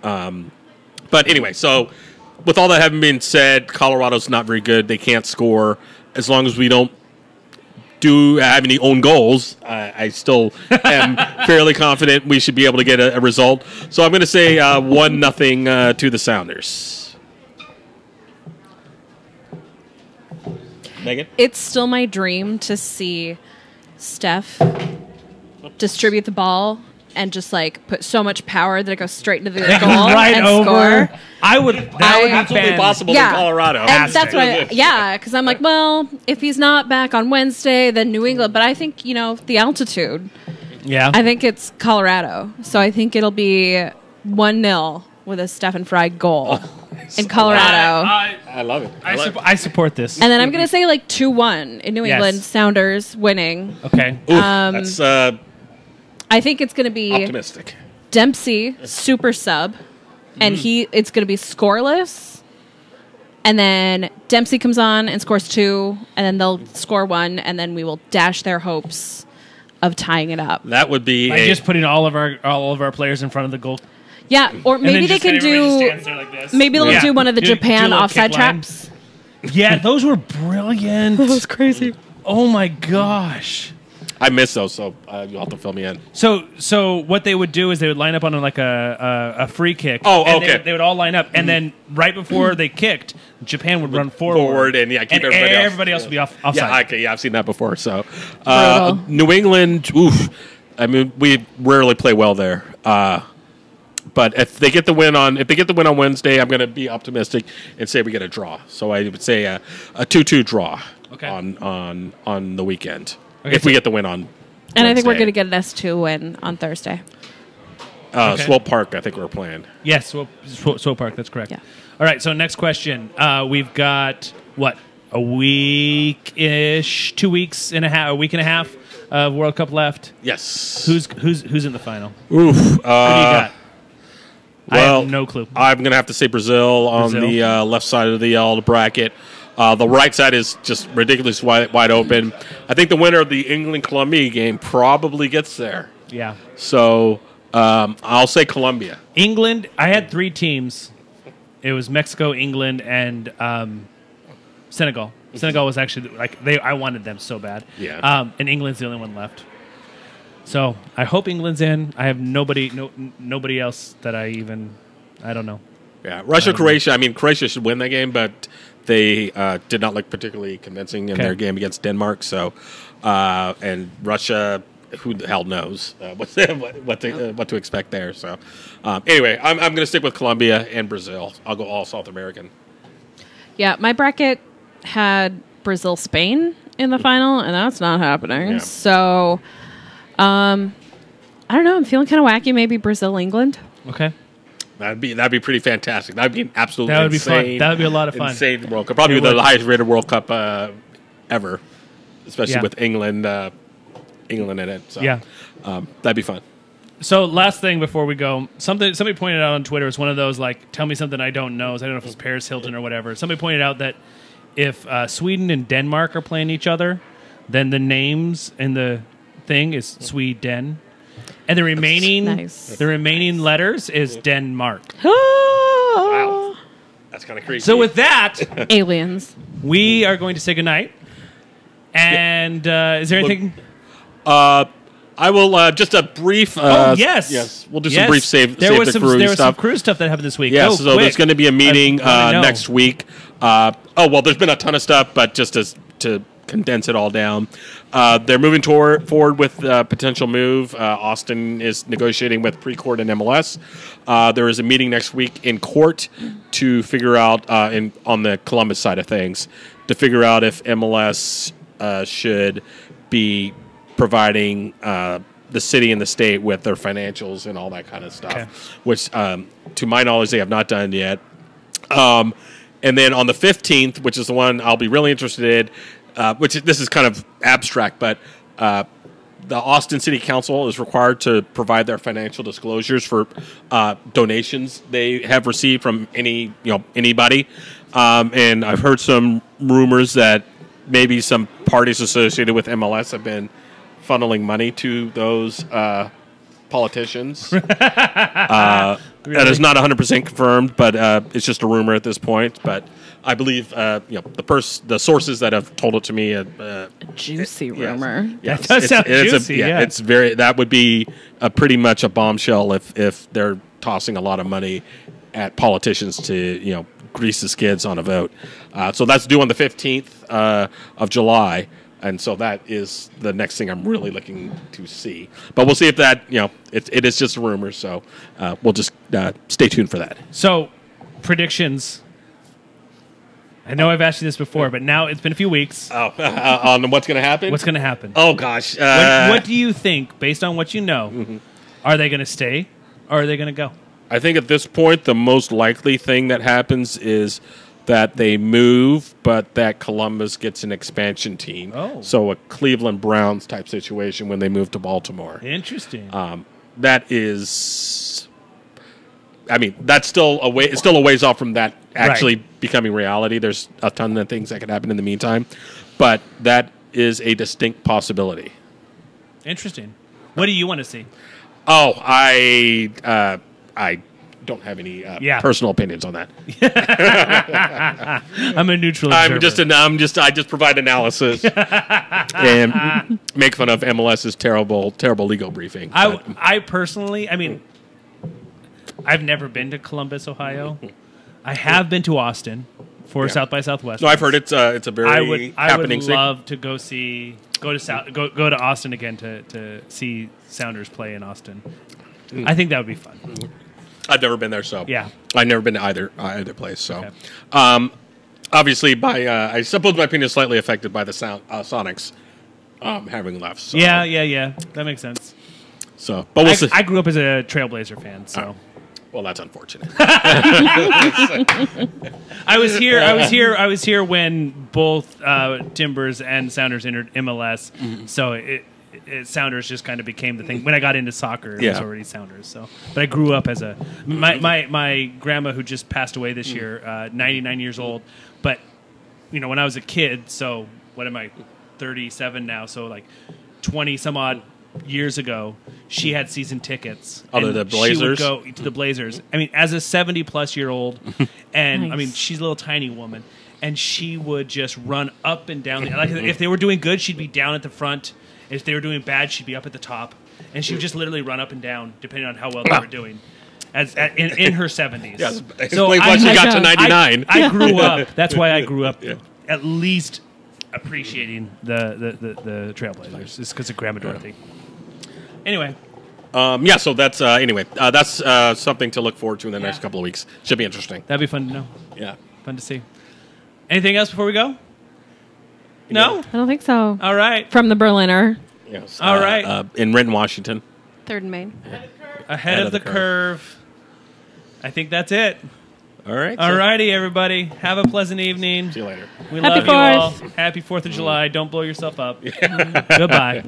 But anyway, so with all that having been said, Colorado's not very good. They can't score. As long as we don't have any own goals, I still am fairly confident we should be able to get a result. So I'm going to say 1-0 to the Sounders. Megan? It's still my dream to see Steph distribute the ball and just like put so much power that it goes straight into the goal Right and over. score. I would. That would be Absolutely fan- possible in Colorado. And that's Fantastic. what because I'm like, well, if he's not back on Wednesday, then New England. But I think, the altitude, Yeah. I think it's Colorado. So I think it'll be 1-0 with a Stephen Fry goal in Colorado. I love it. I support this. And then I'm going to say like 2-1 in New Yes. England, Sounders winning. Okay. That's I think it's going to be optimistic. Dempsey, super sub, and it's going to be scoreless. And then Dempsey comes on and scores 2, and then they'll score 1, and then we will dash their hopes of tying it up. That would be By just putting all of our players in front of the goal. Yeah, or And then maybe they just can everybody just do. stands there like this. Maybe they'll Yeah. do one of the Do a Japan little offside kick line. traps. Yeah, those were brilliant. That was Crazy. Oh my gosh. I miss those, so you'll have to fill me in. So what they would do is they would line up on like a free kick. Oh, and okay. They would all line up, and then right before they kicked, Japan would run forward, and keep and everybody else. would be offside. Yeah, I've seen that before. So, Brutal. New England, oof. I mean, we rarely play well there. But if they get the win on Wednesday, I'm going to be optimistic and say we get a draw. So I would say a 2-2 draw Okay. on the weekend Okay, if we get the win on. And I think we're Wednesday. going to get an S2 win on Thursday. Okay. Swope Park. I think we're playing. Yes, Swope Park. That's correct. Yeah. All right. So next question. We've got a week-ish, 2 weeks and a half, a week and a half of World Cup left. Yes. Who's in the final? Oof. Who do you got? I Well, have no clue. I'm going to have to say Brazil on Brazil. the left side of the bracket. The right side is just ridiculously wide open. I think the winner of the England-Colombia game probably gets there. Yeah. So I'll say Colombia. England. I had 3 teams. It was Mexico, England, and Senegal. Senegal was actually I wanted them so bad. Yeah. And England's the only one left. So I hope England's in. I have nobody else that I don't know. Yeah, Russia, Croatia. I mean, Croatia should win that game, but they did not look particularly convincing in Okay. their game against Denmark. So, and Russia, who the hell knows what to expect there? So, anyway, I'm going to stick with Colombia and Brazil. I'll go all South American. Yeah, my bracket had Brazil Spain in the final, and that's not happening. Yeah. So, I don't know. I'm feeling kind of wacky. Maybe Brazil England. Okay. That'd be pretty fantastic. That'd be an absolutely That would be fun. insane. That would be a lot of fun. Insane World Cup. Probably It the would. highest rated World Cup ever, especially Yeah. with England in it. So, Yeah. that'd be fun. So last thing before we go, somebody pointed out on Twitter, it's one of those like, tell me something I don't know. So I don't know if it's Paris Hilton or whatever. Somebody pointed out that if Sweden and Denmark are playing each other, then the names in the thing is Sweden, and the remaining Nice. letters is Denmark. Wow, that's kind of creepy. So with that, Aliens. we are going to say goodnight. And is there anything? I will just a brief. Yes, we'll do some brief save there was the some, crew there was stuff. some crew stuff that happened this week. Yeah, Go so there's quick. going to be a meeting I know. next week. There's been a ton of stuff, but just to condense it all down, they're moving forward with a potential move. Austin is negotiating with Precourt and MLS. There is a meeting next week in court to figure out, on the Columbus side of things, to figure out if MLS should be providing the city and the state with their financials and all that kind of stuff, which, to my knowledge, they have not done yet. And then on the 15th, which is the one I'll be really interested in, this is kind of abstract, but the Austin City Council is required to provide their financial disclosures for donations they have received from anybody. And I've heard some rumors that maybe some parties associated with MLS have been funneling money to those politicians. That is not 100% confirmed, but it's just a rumor at this point. But I believe the sources that have told it to me. Juicy rumor. Yes, That does sound juicy. It's very. That would be pretty much a bombshell if they're tossing a lot of money at politicians to grease the skids on a vote. So that's due on the 15th of July. And so that is the next thing I'm really looking to see. But we'll see if that, it is just a rumor. So we'll just stay tuned for that. So, predictions. I know I've asked you this before, but now it's been a few weeks. On what's going to happen? What's going to happen? Oh, gosh. What do you think, based on what you know, are they going to stay or are they going to go? I think at this point, the most likely thing that happens is that they move, but that Columbus gets an expansion team. Oh. So a Cleveland Browns type situation when they move to Baltimore. Interesting. That is, that's still a way. It's still a ways off from that actually becoming reality. There's a ton of things that could happen in the meantime, but that is a distinct possibility. Interesting. What do you want to see? Oh, I don't have any personal opinions on that. I'm a neutral observer. I just provide analysis and make fun of MLS's terrible legal briefing. I personally, I've never been to Columbus, Ohio. I have been to Austin for South by Southwest. No, I've heard it's a very happening I would love to go to Austin again to see Sounders play in Austin. I think that would be fun. I've never been there, so yeah, I've never been to either place. So, obviously, I suppose my opinion is slightly affected by the Sonics having left. So. Yeah, that makes sense. So, but we'll see. I grew up as a Trailblazer fan, so. Well, that's unfortunate. I was here when both Timbers and Sounders entered MLS. So Sounders just kind of became the thing. When I got into soccer, it was already Sounders. So, but I grew up as my grandma, who just passed away this year, 99 years old. But when I was a kid, so what am I, 37 now? So like 20 some odd years ago, she had season tickets. To the Blazers? She would go to the Blazers. As a 70-plus-year-old, and nice. She's a little tiny woman, and she would just run up and down. Like if they were doing good, she'd be down at the front. If they were doing bad, she'd be up at the top, and she would just literally run up and down depending on how well they were doing. In her 70s. Yes, so once she got to 99. I grew up. That's why I grew up at least appreciating the Trailblazers. It's because of Grandma Dorothy. Anyway. So that's that's something to look forward to in the next couple of weeks. Should be interesting. That'd be fun to know. Yeah. Fun to see. Anything else before we go? No? I don't think so. All right. From the Berliner. Yes. All right. In Renton, Washington. 3rd and Main. Ahead of the curve. I think that's it. All right. All righty, everybody. Have a pleasant evening. See you later. We Happy love you all. 4th. Happy 4th of July. Don't blow yourself up. Goodbye.